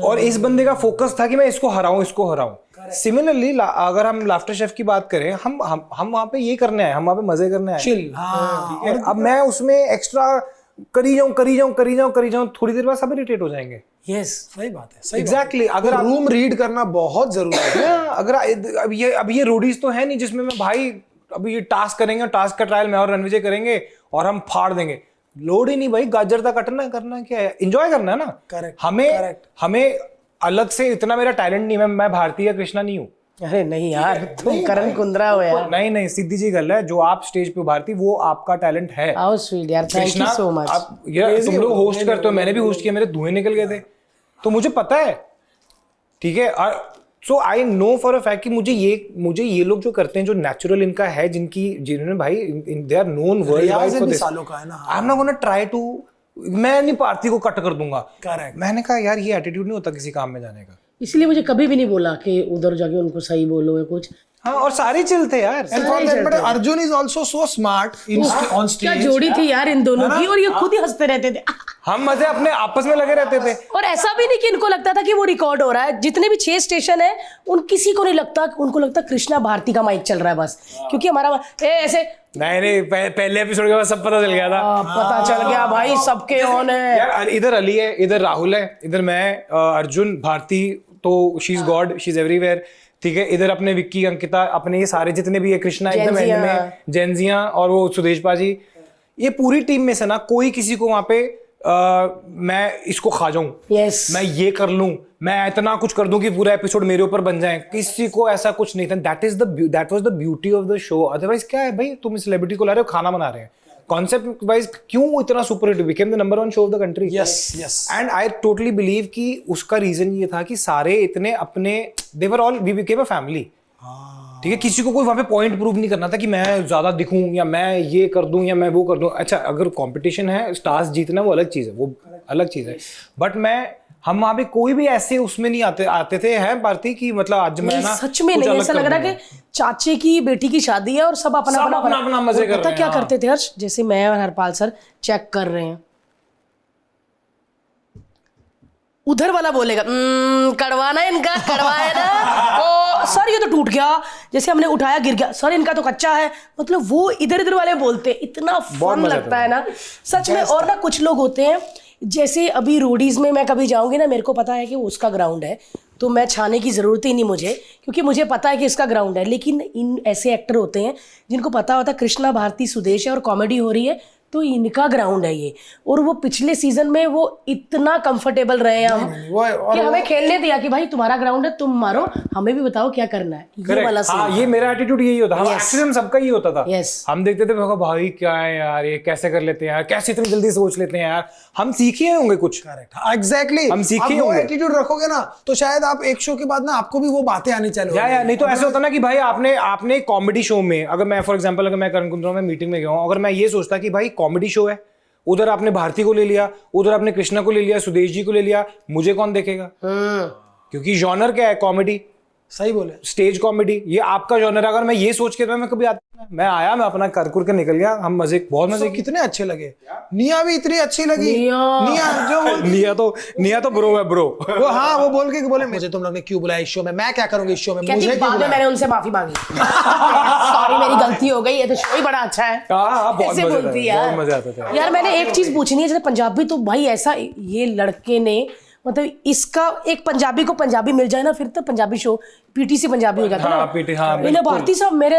और इस बंदे का फोकस था कि मैं इसको हराऊं। सिमिलरली अगर हम लाफ्टर शेफ की बात करें, हम वहां पे ये करने आए, हम वहां पे मजे करने आए, चिल। ठीक है, अब मैं उसमें एक्स्ट्रा करी जाऊं, थोड़ी देर बाद सब इरिटेट हो जाएंगे। यस, सही बात है, सही एग्जैक्टली। अगर रूम रीड करना बहुत जरूरी है। अगर अब ये रोडीज तो है नहीं जिसमें मैं भाई अभी ये टास्क करेंगे, टास्क का ट्रायल मैं और रणविजय करेंगे और हम फाड़ देंगे, लोड ही नहीं भाई, गाजर तक कटना करना क्या है, एंजॉय करना है ना। करेक्ट, हमें अलग से इतना मेरा टैलेंट नहीं है, मैं भारती या कृष्णा नहीं हूँ। अरे नहीं यार, तुम करण कुंद्रा हो यार। नहीं, सीधी जी गल है, जो आप स्टेज पे उभारती वो आपका टैलेंट है। हाउ स्वीट यार, थैंक यू सो मच। आप ये तुम लोग होस्ट करते हो, मैंने भी होस्ट किया, मेरे धुएं निकल गए थे, तो मुझे पता है, ठीक है। और so I know for a fact कि मुझे ये लोग जो करते हैं, जो नेचुरल इनका है, जिन्होंने भाई they are known worldwide for this, I am not gonna try to, मैं नहीं भारती को कट कर दूंगा। करेक्ट। मैंने कहा यार ये एटीट्यूड नहीं होता किसी काम में जाने का, इसलिए मुझे कभी भी नहीं बोला कि उधर जाके उनको सही बोलो या कुछ। हाँ, और सारे चलते यार। Arjun is also so smart on stage. क्या जोड़ी थी यार इन दोनों की, और ये खुद ही हंसते रहते थे। हम मजे अपने आपस में लगे रहते थे, और ऐसा भी नहीं कि इनको लगता था कि वो रिकॉर्ड हो रहा है। जितने भी 6 स्टेशन है, उन किसी को नहीं लगता, उनको लगता कृष्णा भारती का माइक चल रहा है बस, क्योंकि हमारा ऐसे नहीं पहले एपिसोड के बाद सब पता चल गया था। पता चल गया भाई, सबके ऑन है यार। इधर अली है, इधर राहुल है, इधर मैं, अर्जुन, भारती तो she is God, she is everywhere, ठीक है। इधर अपने विक्की, अंकिता, अपने ये सारे जितने भी है, कृष्णा एकदम एंड में, जेंजिया और वो सुदेश पाजी, ये पूरी टीम में से ना कोई किसी को वहां पे मैं इसको खा जाऊं, मैं ये कर लूं, मैं इतना कुछ कर दूं कि पूरा एपिसोड मेरे ऊपर बन जाए, किसी को ऐसा कुछ नहीं था। That was the beauty of the show. Otherwise क्या है भाई, तुम सेलिब्रिटी को ला रहे हो, खाना बना रहे हैं, कॉन्सेप्ट वाइज क्यों इतना super hit, became the number 1 show of the country. Yes and I totally believe कि उसका रीजन ये था कि सारे इतने अपने, they were all, we became a family, ठीक है। किसी को कोई वहां पे पॉइंट प्रूव नहीं करना था कि मैं ज्यादा दिखूं या मैं ये कर दूं या मैं वो कर दूं। अच्छा, अगर कंपटीशन है, स्टार्स जीतना वो अलग चीज है, वो अलग चीज है, बट हम वहां पे कोई भी ऐसे उसमें नहीं आते थे हैं भारती की, मतलब आज मैं ना सच में नहीं ऐसा लग रहा कि चाचे की बेटी की शादी है और सब अपना मजे कर रहे हैं। क्या करते थे हर्ष, जैसे मैं और हरपाल सर चेक कर रहे हैं, उधर वाला बोलेगा कड़वाना इनका, कड़वाया ना तो सर ये तो टूट गया, जैसे हमने उठाया गिर गया, सर इनका तो कच्चा है, मतलब वो इधर इधर वाले बोलते हैं, इतना फन लगता है ना सच में। और ना कुछ लोग होते हैं, जैसे अभी रोडीज में मैं कभी जाऊंगी ना, मेरे को पता है कि वो उसका ग्राउंड है, तो मैं छाने की ज़रूरत ही नहीं मुझे, क्योंकि मुझे पता है कि इसका ग्राउंड है। लेकिन इन ऐसे एक्टर होते हैं जिनको पता होता है कृष्णा भारती सुदेश है और कॉमेडी हो रही है, तो इनका ग्राउंड है ये। और वो पिछले सीजन में वो इतना कंफर्टेबल रहे हम कि हमें खेलने दिया कि भाई तुम्हारा ग्राउंड है, तुम मारो, हमें भी बताओ क्या करना है, ये वाला सीन। हाँ, ये मेरा एटीट्यूड यही होता था, एक्चुअली सबका ही होता था। Yes. हम देखते थे भाई क्या है यार, ये कैसे कर लेते हैं यार, कैसे इतनी जल्दी सोच लेते हैं यार, हम सीखे होंगे कुछ। एग्जैक्टली, हम सीखे वो होंगे। एटीट्यूड रखोगे ना तो शायद आप एक शो के बाद ना आपको भी वो बातें आनी चालू या नहीं तो ऐसे होता ना कि भाई आपने कॉमेडी शो में, अगर मैं फॉर एग्जांपल अगर मैं करण कुंद्रा में मीटिंग में गया हूँ, अगर मैं ये सोचता कि भाई कॉमेडी शो है, उधर आपने भारती को ले लिया, उधर आपने कृष्णा को ले लिया, सुदेश जी को ले लिया, मुझे कौन देखेगा? क्योंकि जॉनर क्या है? कॉमेडी। सही बोले, स्टेज कॉमेडी, ये आपका जॉनर। अगर मैं ये सोच के तो मैं कभी मैं आया, मैं अपना कर के निकल गया, हम बहुत मजे कितने अच्छे लगे। निया भी इतनी अच्छी लगी। निया निया तो ब्रो है ब्रो। वो हाँ, वो बोल के बोले मुझे तुम लोग ने क्यों बुलाया इस शो में, मैं क्या करूंगी इस शो में, मुझे क्यों बुलाया? मैंने उनसे माफी मांगी, सॉरी मेरी गलती हो गई, ये तो शो ही बड़ा अच्छा है। बहुत मजा आता था यार मैंने एक चीज पूछनी है, जैसे पंजाबी तो भाई ऐसा, ये लड़के ने मतलब इसका एक पंजाबी को पंजाबी मिल जाए ना, फिर तो पंजाबी शो पीटी से पंजाबी हो जाता है। हाँ, पीटी, हाँ, इन्हें भारती साहब मेरे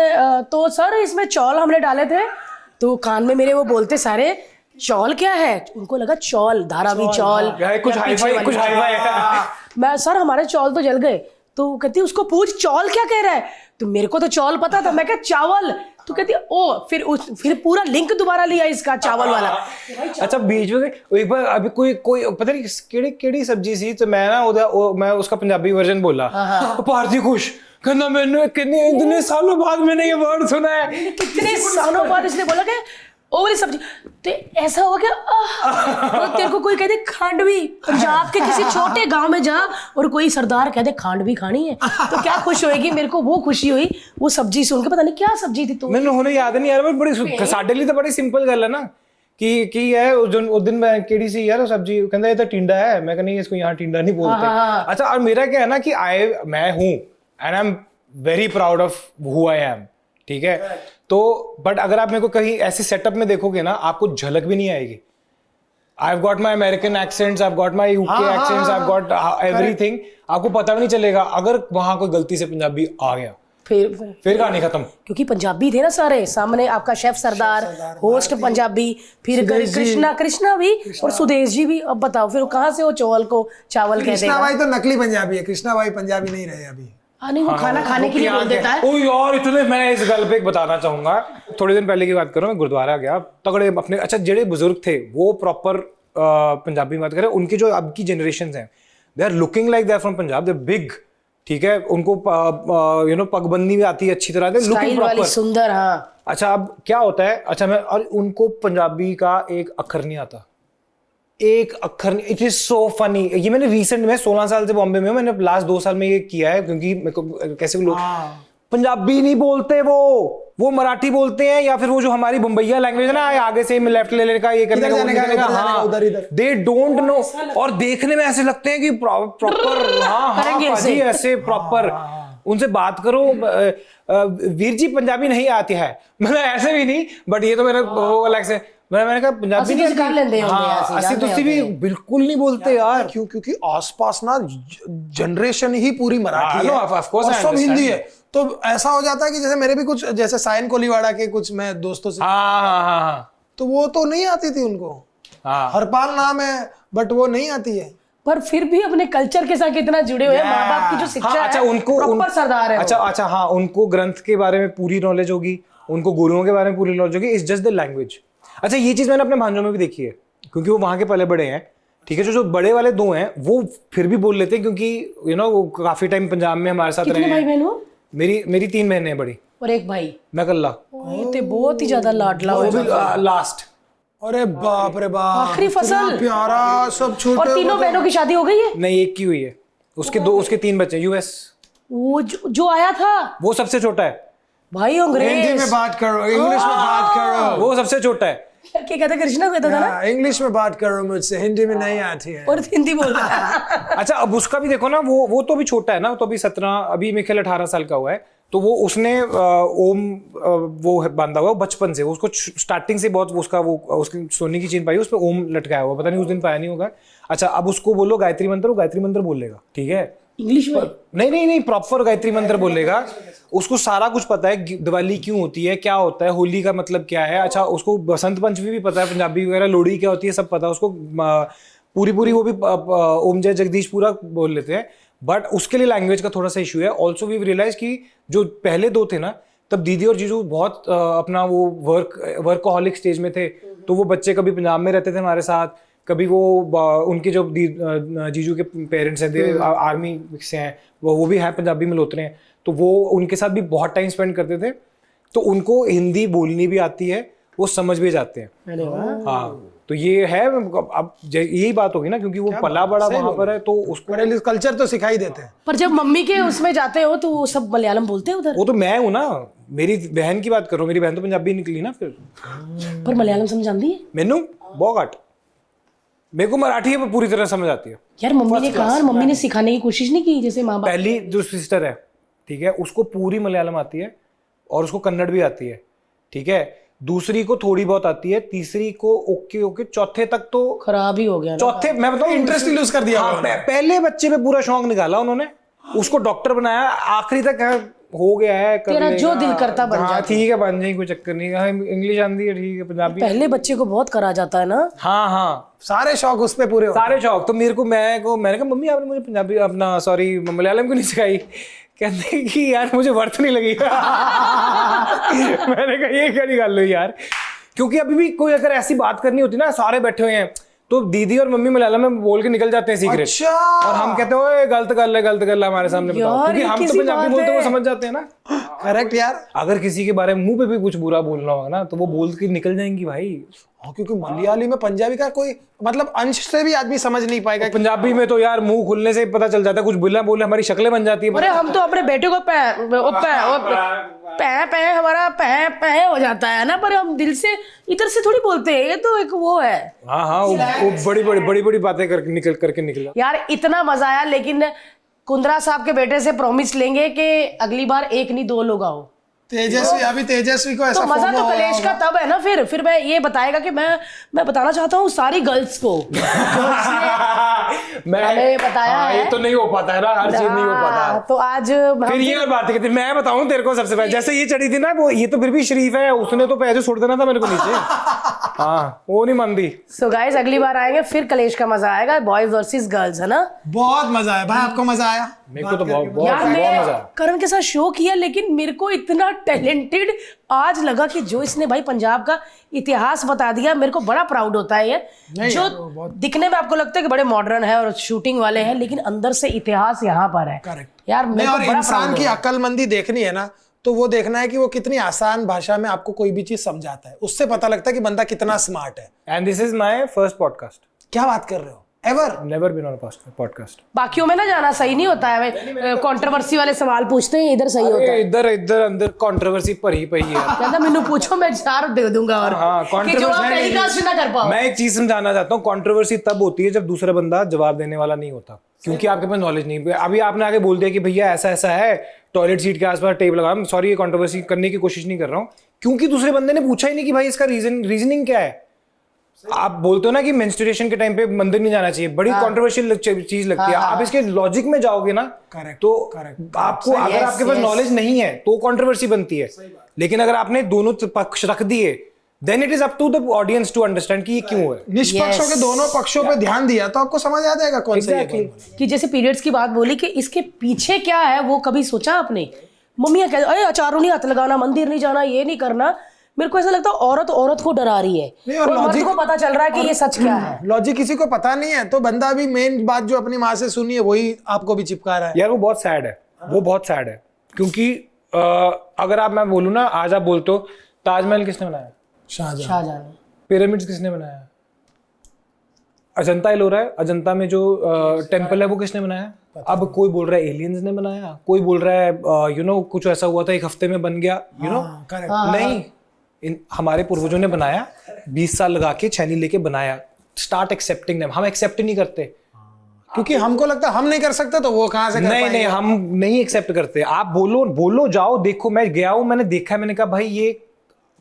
तो सर इसमें चौल हमने डाले थे, तो कान में मेरे वो बोलते सारे चौल क्या है, उनको लगा चौल, धारावी चौल, कुछ हाई-फाई मैं सर हमारे चौल तो जल गए, तो कहती उसको पूछ चौल क्या कह रहा है, तो मेरे को तो चौल पता था, मैं क्या चावल, तो कहती ओ फिर पूरा लिंक दोबारा लिया इसका चावल वाला। अच्छा बीच में एक बार अभी कोई पता नहीं केड़ी सब्जी सी, तो मैं ना मैं उसका पंजाबी वर्जन बोला, तो भारती खुश कहना मैंने इतने सालों बाद मैंने ये वर्ड सुना है, कितने सालों बाद इसने बोला कि ओ वाली सब्जी, तो ऐसा हुआ क्या तो तेरे को कोई कहते खांडवी, पंजाब के किसी छोटे गांव में जा और कोई सरदार कहते खांडवी खानी है, तो क्या खुश होएगी। मेरे को वो खुशी हुई वो सब्जी सुन के, पता नहीं क्या सब्जी थी, तो मैंने होने याद नहीं यार, बड़ी साडे लिए तो बड़ी सिंपल गल है ना कि है उस दिन मैं केड़ी सी यार सब्जी कहता ये तो टिंडा है, मैं नहीं इसको यहाँ टिंडा नहीं बोलते। अच्छा, और मेरा क्या है ना कि मैं हूँ and I am very proud of who I am, ठीक है, तो बट अगर आप मेरे को कहीं ऐसे सेटअप में देखोगे ना, आपको झलक भी नहीं आएगी। I've got my American accents, I've got my UK accents, I've got everything, आपको पता भी नहीं चलेगा अगर वहां कोई गलती से पंजाबी आ गया, फिर कहानी खत्म। क्योंकि पंजाबी थे ना सारे, सामने आपका शेफ सरदार, होस्ट पंजाबी, फिर कृष्णा भी और सुदेश जी भी। अब बताओ फिर कहाँ से वो चौल को चावल कह देगा? कृष्णा भाई तो नकली पंजाबी है, कृष्णा भाई पंजाबी नहीं रहे अभी। नहीं, वो खाना खाने के लिए बोल देता है। ओ यार इतने, मैं इस गल पे एक बताना चाहूंगा, थोड़े दिन पहले की बात करूं, मैं गुरुद्वारा गया, तगड़े अपने अच्छा जेडे बुजुर्ग थे वो प्रॉपर पंजाबी बात करें, उनकी जो अब की जनरेशन हैं they are looking like they are from Punjab, they big, ठीक है, उनको पगबंदी भी आती है अच्छी तरह से, लुकिंग प्रॉपर सुंदर। हाँ, अच्छा अब क्या होता है, अच्छा मैं, और उनको पंजाबी का एक अक्षर नहीं आता, एक अक्षर नहीं। इट इज सो फनी, ये मैंने रिसेंट में 16 साल से बॉम्बे में हूं, मैंने लास्ट 2 साल में ये किया है, क्योंकि मेरे को कैसे लोग पंजाबी नहीं बोलते, वो मराठी बोलते हैं, या फिर वो जो हमारी बम्बईया लैंग्वेज है ना, आगे से लेफ्ट ले लेने का, ये करने का, हाँ, दे डोंट नो, और देखने में ऐसे लगते हैं कि प्रॉपर, हाँ भाजी ऐसे प्रॉपर, उनसे बात करो, वीर जी पंजाबी नहीं आती है, मतलब ऐसे भी नहीं, बट ये तो मेरा वो अलग से, मैंने कहा पंजाबी नहीं आती, हाँ असली तो भी बिल्कुल नहीं बोलते यार, क्यों? क्योंकि आसपास ना जनरेशन ही पूरी मराठी है और सब हिंदी है, तो ऐसा हो जाता है कि जैसे मेरे भी कुछ, जैसे साइन कोलीवाड़ा के कुछ मैं दोस्तों से, हाँ, तो वो तो नहीं आती थी उनको, हरपाल नाम है बट वो नहीं आती है, पर फिर भी अपने कल्चर के साथ इतना जुड़े हुए हैं, माँ बाप की जो शिक्षा है, उनको प्रॉपर सरदार है। अच्छा हाँ, उनको ग्रंथ के बारे में पूरी नॉलेज होगी, उनको गुरुओं के बारे में पूरी नॉलेज होगी, इट्स जस्ट द लैंग्वेज। अच्छा ये चीज मैंने अपने भांजों में भी देखी है, क्योंकि वो वहां के पले बड़े हैं, ठीक है, जो बड़े वाले 2 हैं वो फिर भी बोल लेते हैं, क्योंकि वो काफी टाइम पंजाब में हमारे साथ रहे हैं। भाई बहन हो? मेरी 3 बहनें हैं बड़ी, और एक भाई, मैं कल्ला। तो बहुत ही ज्यादा लाडला वो भी लास्ट। अरे बाप रे बाप, आखिरी फसल, प्यारा, सब छोटे। और तीनों बहनों की शादी हो गई है? नहीं, एक की हुई है, उसके 3 बच्चे यूएस। वो जो आया था वो सबसे छोटा है भाई, अंग्रेज। हिंदी में बात करो, इंग्लिश में बात करो, वो सबसे छोटा है, क्या कहता कृष्णा कहता था ना, इंग्लिश में बात करो मुझसे, हिंदी में नहीं आती है। और हिंदी बोल रहा है। अच्छा, अब उसका भी देखो ना, वो तो अभी छोटा है ना, तो अभी 17, अभी मेरे ख्याल 18 साल का हुआ है। तो वो उसने ओम वो बांधा हुआ बचपन से, उसको स्टार्टिंग से बहुत उसका वो उसकी सोने की चेन पाई, उस पर ओम लटकाया हुआ, पता नहीं उस दिन पाया नहीं होगा। अच्छा, अब उसको बोलो गायत्री मंत्र, वो गायत्री मंत्र बोलेगा, ठीक है, इंग्लिश में? नहीं, प्रॉपर गायत्री मंत्र बोलेगा। उसको सारा कुछ पता है, दिवाली क्यों होती है, क्या होता है, होली का मतलब क्या है। अच्छा, उसको बसंत पंचमी भी पता है, पंजाबी वगैरह, लोहड़ी क्या होती है सब पता है उसको, पूरी वो भी ओम जय जगदीश पूरा बोल लेते हैं। बट उसके लिए लैंग्वेज का थोड़ा सा इशू है। ऑल्सो वी रियलाइज कि जो पहले 2 थे ना, तब दीदी और जीजू बहुत अपना वो वर्कहॉलिक स्टेज में थे। तो वो बच्चे कभी पंजाब में रहते थे हमारे साथ, कभी वो उनके जो जीजू के पेरेंट्स हैं आर्मी से हैं, वो भी हैं पंजाबी मल्होत्रे हैं, तो वो उनके साथ भी बहुत टाइम स्पेंड करते थे। तो उनको हिंदी बोलनी भी आती है, वो समझ भी जाते हैं। अरे वाह। हाँ, तो ये है। अब यही बात होगी ना, क्योंकि वो पला बड़ा वहां पर है, तो उसको कल्चर तो सिखा ही देते हैं। पर जब मम्मी के उसमें जाते हो तो वो सब मलयालम बोलते हैं उधर? वो तो मैं हूँ ना, मेरी बहन की बात कर रहा हूँ, मेरी बहन तो पंजाबी निकली ना फिर। पर मलयालम समझ आती है? मैनू बहुत घट, मेरे को मराठी है पूरी तरह समझ आती है यार मम्मी ने कहा, मम्मी ने सिखाने की कोशिश नहीं की जैसे माँ बाप? पहली जो सिस्टर है, ठीक है, उसको पूरी मलयालम आती है और उसको कन्नड़ भी आती है, ठीक है। दूसरी को थोड़ी बहुत आती है, तीसरी को ओके, चौथे तक तो खराब ही हो गया ना। चौथे मैं बताऊं इंटरेस्ट ही लूज कर दिया। हाँ, पहले बच्चे पे पूरा शौक निकाला उन्होंने, उसको डॉक्टर बनाया, आखिरी तक हो गया है। तेरा जो दिल करता बन हाँ, ठीक है, बन जाए, कोई चक्कर नहीं है। इंग्लिश आंदी है, ठीक है, पंजाबी। पहले बच्चे को बहुत करा जाता है ना। हाँ, सारे शौक उस पे पूरे सारे शौक। तो मैंने कहा मम्मी आपने मुझे पंजाबी अपना सॉरी मलयालम क्यों नहीं सिखाई? कहते कि यार मुझे वर्थ नहीं लगी। मैंने कहा ये क्या निकाल लो यार, क्योंकि अभी भी कोई अगर ऐसी बात करनी होती ना, सारे बैठे हुए हैं, तो दीदी और मम्मी मलयालम में बोल के निकल जाते हैं सीक्रेट। अच्छा। और हम कहते हैं ओए गलत कर ले हमारे सामने बताओ, क्योंकि हम तो पंजाबी बोलते हैं, वो समझ जाते हैं ना। करेक्ट यार। अगर किसी के बारे में मुंह पे भी कुछ बुरा बोलना होगा ना, तो वो बोल के निकल जाएंगी भाई। हाँ, क्योंकि मलयाली में पंजाबी का कोई मतलब अंश से भी आदमी समझ नहीं पाएगा। पंजाबी में तो यार मुंह खुलने से पता चल जाता है, कुछ बोलना बोले हमारी शक्लें बन जाती है। अरे हम तो अपने बेटे को पै हमारा पै हो जाता है ना, पर हम दिल से इधर से थोड़ी बोलते हैं, ये तो एक वो है। हाँ, वो बड़ी बातें करके निकला। यार इतना मजा आया, लेकिन कुंद्रा साहब के बेटे से प्रॉमिस लेंगे कि अगली बार 1 नहीं 2 लोग आओ। तेजस्वी को ऐसा तो मजा तो कलेश का तब है ना, फिर मैं ये बताएगा कि मैं बताना चाहता हूँ सारी गर्ल्स को। मैंने बताया है। ये तो नहीं हो पाता है ना, हर चीज नहीं हो पाता। तो आज फिर ये बात है कि मैं बताऊं तेरे को सबसे पहले, जैसे ये चढ़ी थी ना, वो ये तो फिर भी शरीफ है, उसने तो पैसे छोड़ देना था मेरे को नीचे। हाँ, वो नहीं मानती। सो गाइस अगली बार आएंगे फिर कलेश का मजा आएगा, बॉयज वर्सेस गर्ल्स, है ना। बहुत मजा आया भाई, आपको मजा आया? मेरे को तो बहुत यार मजा आया। मैं करण के साथ शो किया, लेकिन मेरे को इतना टैलेंटेड आज लगा कि जो इसने भाई पंजाब का इतिहास बता दिया, मेरे को बड़ा प्राउड होता है ये। जो दिखने में आपको लगता है कि बड़े मॉडर्न है और शूटिंग वाले हैं, लेकिन अंदर से इतिहास यहाँ पर है। करेक्ट यार नहीं, मेरे को और बड़ा इंसान प्राउड की है। अक्लमंदी देखनी है ना, तो वो देखना है कि वो कितनी आसान भाषा में आपको कोई भी चीज समझाता है, उससे पता लगता है कि बंदा कितना स्मार्ट है। And this is my first podcast. क्या बात कर रहे हो? Ever never been on a podcast. बाकियों में ना जाना सही नहीं होता है, कंट्रोवर्सी वाले सवाल पूछते हैं, इधर सही होता है। इधर अंदर कंट्रोवर्सी परी पई है। कहता मैंने पूछो, मैं 4 दे दूंगा और हाँ, कि जो आप टेलीकास्ट ना कर पाओ। मैं एक चीज समझाना चाहता हूँ, कंट्रोवर्सी तब होती है जब दूसरा बंदा जवाब देने वाला नहीं होता, क्योंकि आपके पास नॉलेज नहीं है। अभी आपने आगे बोल दिया कि भैया ऐसा ऐसा है, टॉयलेट सीट के आसपास टेप लगा। सॉरी, ये कंट्रोवर्सी करने की कोशिश नहीं कर रहा हूँ, क्योंकि दूसरे बंदे ने पूछा ही नहीं कि भाई इसका रीजनिंग क्या है। आप बोलते हो ना कि मेंस्ट्रुएशन के टाइम पे मंदिर नहीं जाना चाहिए, बड़ी कंट्रोवर्शियल चीज लगती है। आप इसके लॉजिक में जाओगे ना, तो आपको अगर आपके पास नॉलेज नहीं है तो कंट्रोवर्सी बनती है। लेकिन अगर आपने दोनों पक्ष रख दिए, then it is up to the audience to understand कि ये क्यों है। निष्पक्षों के दोनों पक्षों पे ध्यान दिया तो आपको समझ आ जाएगा कौन सही है कौन गलत। कि जैसे पीरियड्स की बात बोली कि इसके पीछे क्या है, वो कभी सोचा आपने? मम्मियाँ कहती अरे अचारों नहीं हाथ लगाना, मंदिर नहीं जाना, ये नहीं करना। मेरे को ऐसा लगता है औरत को डरा रही है, और मर्द को पता चल रहा है कि ये सच क्या है। लॉजिक किसी को पता नहीं है, तो बंदा भी मेन बात जो अपनी माँ से सुनी है वही आपको भी चिपका रहा है। यार वो बहुत सैड है, वो बहुत सैड है, क्योंकि अगर आप मैं बोलूँ ना, आज आप बोलते हो ताजमहल किसने बनाया? शाहजहां। पिरामिड्स किसने बनाया? अजंता एलोरा है, अजंता में जो टेम्पल है वो किसने बनाया? अब कोई बोल रहा है एलियंस ने बनाया, कोई बोल रहा है कुछ ऐसा हुआ था 1 हफ्ते में बन गया, नहीं, हमारे पूर्वजों ने बनाया, 20 साल लगा के छैनी लेके बनाया, स्टार्ट एक्सेप्टिंग देम। हम एक्सेप्ट ही नहीं करते क्योंकि हमको लगता है हम नहीं कर सकते, तो वो कहाँ से कर नहीं पाएंगे? हम नहीं एक्सेप्ट करते। आप बोलो जाओ देखो, मैं गया हूं, मैंने देखा, मैंने कहा भाई ये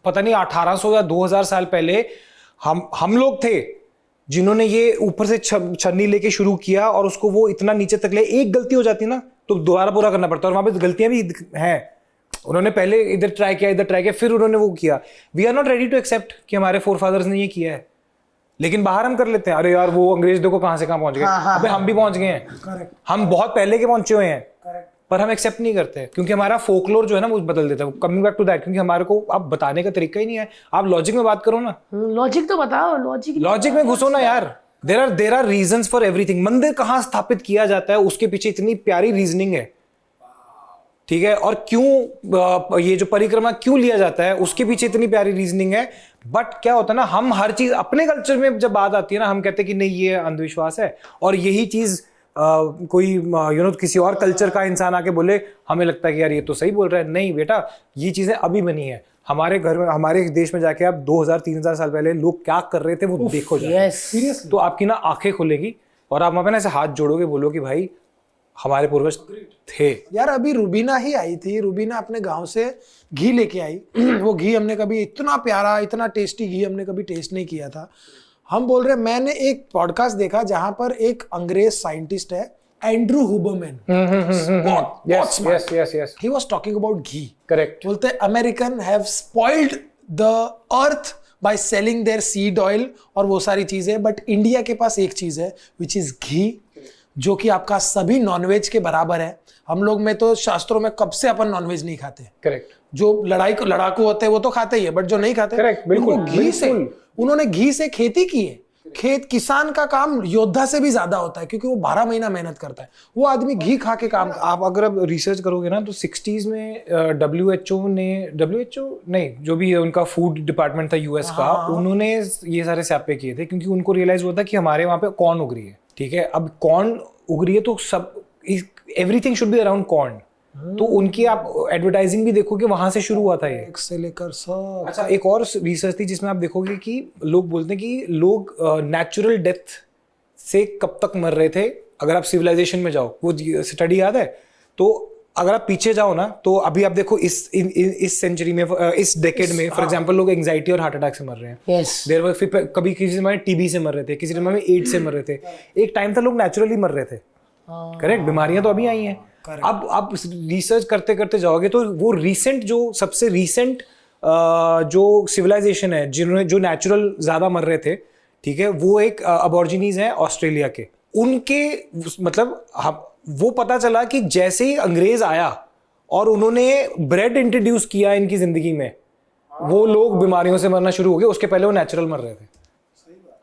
पता नहीं 1800 या 2000 साल पहले हम लोग थे जिन्होंने ये ऊपर से छन्नी लेके शुरू किया, और उसको वो इतना नीचे तक ले, एक गलती हो जाती ना तो दोबारा पूरा करना पड़ता है, और वहां पे गलतियां भी हैं। उन्होंने पहले इधर ट्राई किया, फिर उन्होंने वो किया। We are not ready to accept कि हमारे फोरफादर्स ने ये किया है, लेकिन बाहर हम कर लेते हैं। अरे यार वो अंग्रेज देखो कहां से कहां पहुंच गए, अबे हम भी पहुंच गए हैं, हम बहुत पहले के पहुंचे हुए हैं, पर हम एक्सेप्ट नहीं करते क्योंकि हमारा फोकलोर जो है ना वो बदल देता है। कमिंग बैक टू दैट, क्योंकि हमारे को अब बताने का तरीका ही नहीं है। आप लॉजिक में बात करो ना, लॉजिक तो बताओ, लॉजिक में घुसो ना यार। There are reasons for everything. मंदिर कहाँ स्थापित किया जाता है उसके पीछे इतनी प्यारी रीजनिंग है, ठीक है, और क्यों ये जो परिक्रमा क्यों लिया जाता है उसके पीछे इतनी प्यारी रीजनिंग है। बट क्या होता है ना, हम हर चीज अपने कल्चर में जब बात आती है ना, हम कहते हैं कि नहीं ये अंधविश्वास है, और यही चीज कोई किसी और कल्चर का इंसान आके बोले, हमें लगता है कि यार ये तो सही बोल रहा है। नहीं बेटा, ये चीजें अभी बनी है हमारे घर में, हमारे देश में जाके आप 2000-3000 साल पहले लोग क्या कर रहे थे वो देखो जाके, तो आपकी ना आंखें खुलेगी और आप वहां पे ना ऐसे हाथ जोड़ोगे, बोलो कि भाई हमारे पूर्वज थे। यार अभी रुबीना ही आई थी, रुबीना अपने गांव से घी लेके आई। वो घी हमने कभी इतना प्यारा, इतना टेस्टी घी हमने कभी टेस्ट नहीं किया था। हम बोल रहे, मैंने एक पॉडकास्ट देखा जहां पर एक अंग्रेज साइंटिस्ट है, Andrew Huberman, he was talking about ghee. Correct. बोलते American have spoiled the earth by selling their seed oil और वो सारी चीजें, बट इंडिया के पास एक चीज है विच इज घी, जो कि आपका सभी नॉनवेज के बराबर है। हम लोग में तो शास्त्रों में कब से अपन नॉनवेज नहीं खाते। करेक्ट। जो लड़ाकू होते हैं वो तो खाते ही है, बट जो नहीं खाते, करेक्ट, बिल्कुल, घी से, उन्होंने घी से खेती की है। किसान का काम योद्धा से भी ज्यादा होता है, क्योंकि वो 12 महीना मेहनत करता है। वो आदमी घी खा के काम। आप अगर अब रिसर्च करोगे ना तो 60s में WHO नहीं, जो भी उनका फूड डिपार्टमेंट था यूएस का, उन्होंने ये सारे स्यापे किए थे, क्योंकि उनको रियलाइज हुआ था कि हमारे वहां पे कॉर्न उग रही है, ठीक है। अब कॉर्न उग रही है तो सब everything should be around corn, तो उनकी आप एडवर्टाइजिंग भी देखोगे वहां से शुरू हुआ था ये, एक से लेकर सब। अच्छा, एक और रिसर्च थी जिसमें आप देखोगे कि लोग बोलते हैं कि लोग नेचुरल डेथ से कब तक मर रहे थे। अगर आप सिविलाइजेशन में जाओ, वो स्टडी याद है, तो अगर आप पीछे जाओ ना, तो अभी आप देखो इस सेंचुरी में, इस डेकेड में फॉर एग्जांपल लोग एंजाइटी और हार्ट अटैक से मर रहे हैं। देयर वर, फिर कभी किसी समय टीबी से मर रहे थे, किसी समय एड्स से मर रहे थे। एक टाइम था लोग नेचुरली मर रहे थे, करेक्ट। बीमारियां तो अभी आई हैं। अब आप रिसर्च करते करते जाओगे तो वो रिसेंट, जो सबसे रिसेंट जो सिविलाइजेशन है जिन्होंने, जो नेचुरल ज्यादा मर रहे थे, ठीक है, वो एक अबॉर्जिनीज हैं ऑस्ट्रेलिया के। उनके मतलब वो पता चला कि जैसे ही अंग्रेज आया और उन्होंने ब्रेड इंट्रोड्यूस किया इनकी जिंदगी में, वो लोग बीमारियों से मरना शुरू हो गए। उसके पहले वो नेचुरल मर रहे थे।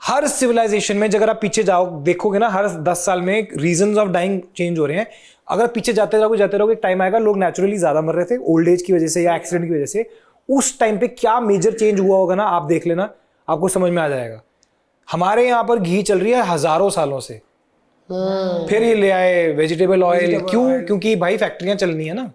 हर सिविलाइजेशन में अगर आप पीछे जाओ, देखोगे ना, हर 10 साल में रीजंस ऑफ डाइंग चेंज हो रहे हैं। अगर पीछे जाते रहोगे, एक टाइम आएगा लोग नेचुरली ज्यादा मर रहे थे, ओल्ड एज की वजह से या एक्सीडेंट की वजह से। उस टाइम पे क्या मेजर चेंज हुआ होगा ना, आप देख लेना, आपको समझ में आ जाएगा। हमारे यहाँ पर घी चल रही है हजारों सालों से, फिर ये ले आए वेजिटेबल ऑयल। क्यों? क्योंकि भाई फैक्ट्रियां चलनी है ना।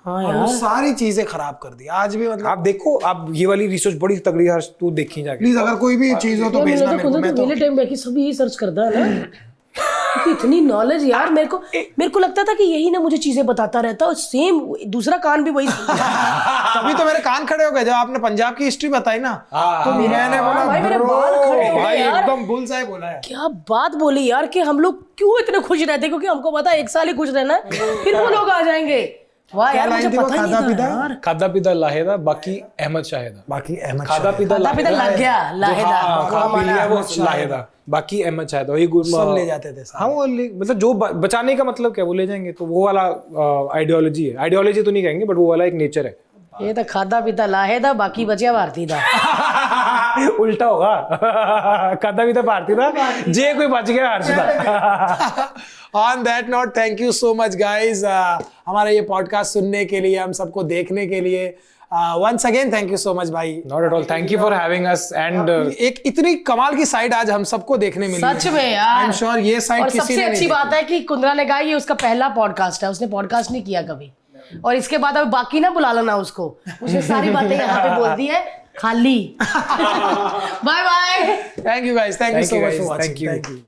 हाँ और वो सारी चीजें खराब कर दी आज भी। मतलब आप देखो, आप ये वाली रिसर्च बड़ी तगड़ी है, तू देखी जाके प्लीज, अगर कोई भी चीज हो तो भेजना मेरे को। मैं तो मेरे टाइम बैठी सभी यही सर्च करता है ना, क्योंकि इतनी नॉलेज यार। मेरे को लगता था कि यही ना मुझे चीजें बताता रहता, और सेम दूसरा कान भी वही तभी तो मेरे कान खड़े हो गए जब आपने पंजाब की हिस्ट्री बताई ना, तो मैंने बोला भाई मेरे बाल खड़े हो गए यार। एकदम बुलसाई बोला है। क्या बात बोली यार, कि हम लोग क्यों इतने खुश रहते, क्योंकि हमको पता है 1 साल ही खुश रहना है, फिर वो लोग आ जाएंगे। वाह यार, मुझे पता ही नहीं था यार। खादा पीदा लाहेदा, बाकी अहमद शाहेदा। बाकी अहमद खादा पीदा लग गया लाहेदा, लाहेदा, बाकी अहमद शाहेदा। वही सब ले जाते थे। हाँ, वो मतलब जो बचाने का मतलब क्या, वो ले जाएंगे। तो वो वाला आइडियोलॉजी है, आइडियोलॉजी तो नहीं कहेंगे, बट वो वाला एक नेचर है। ये तो खादा पीता लाहेदा, बाकी बचिया भारती था। उल्टा होगा, खादा पीता भारती था, जे कोई बच गया हर्ष था। On that note, thank you so much guys, हमारा ये पॉडकास्ट सुनने के लिए, हम सबको देखने के लिए। once again thank you so much भाई। Not at all, thank you for having us and एक इतनी कमाल की साइड आज हम सबको देखने मिली। सच में यार, आई एम श्योर ये साइड किसी ने नहीं। सबसे अच्छी बात है कि कुंद्रा ने कहा ये उसका पहला पॉडकास्ट है, उसने पॉडकास्ट नहीं किया कभी। और इसके बाद अब बाकी ना बुला लेना उसको, उसने सारी बातें यहाँ पे बोल दी है खाली। Bye bye. Thank you guys. Thank you so much guys. for watching. Thank you. Thank you.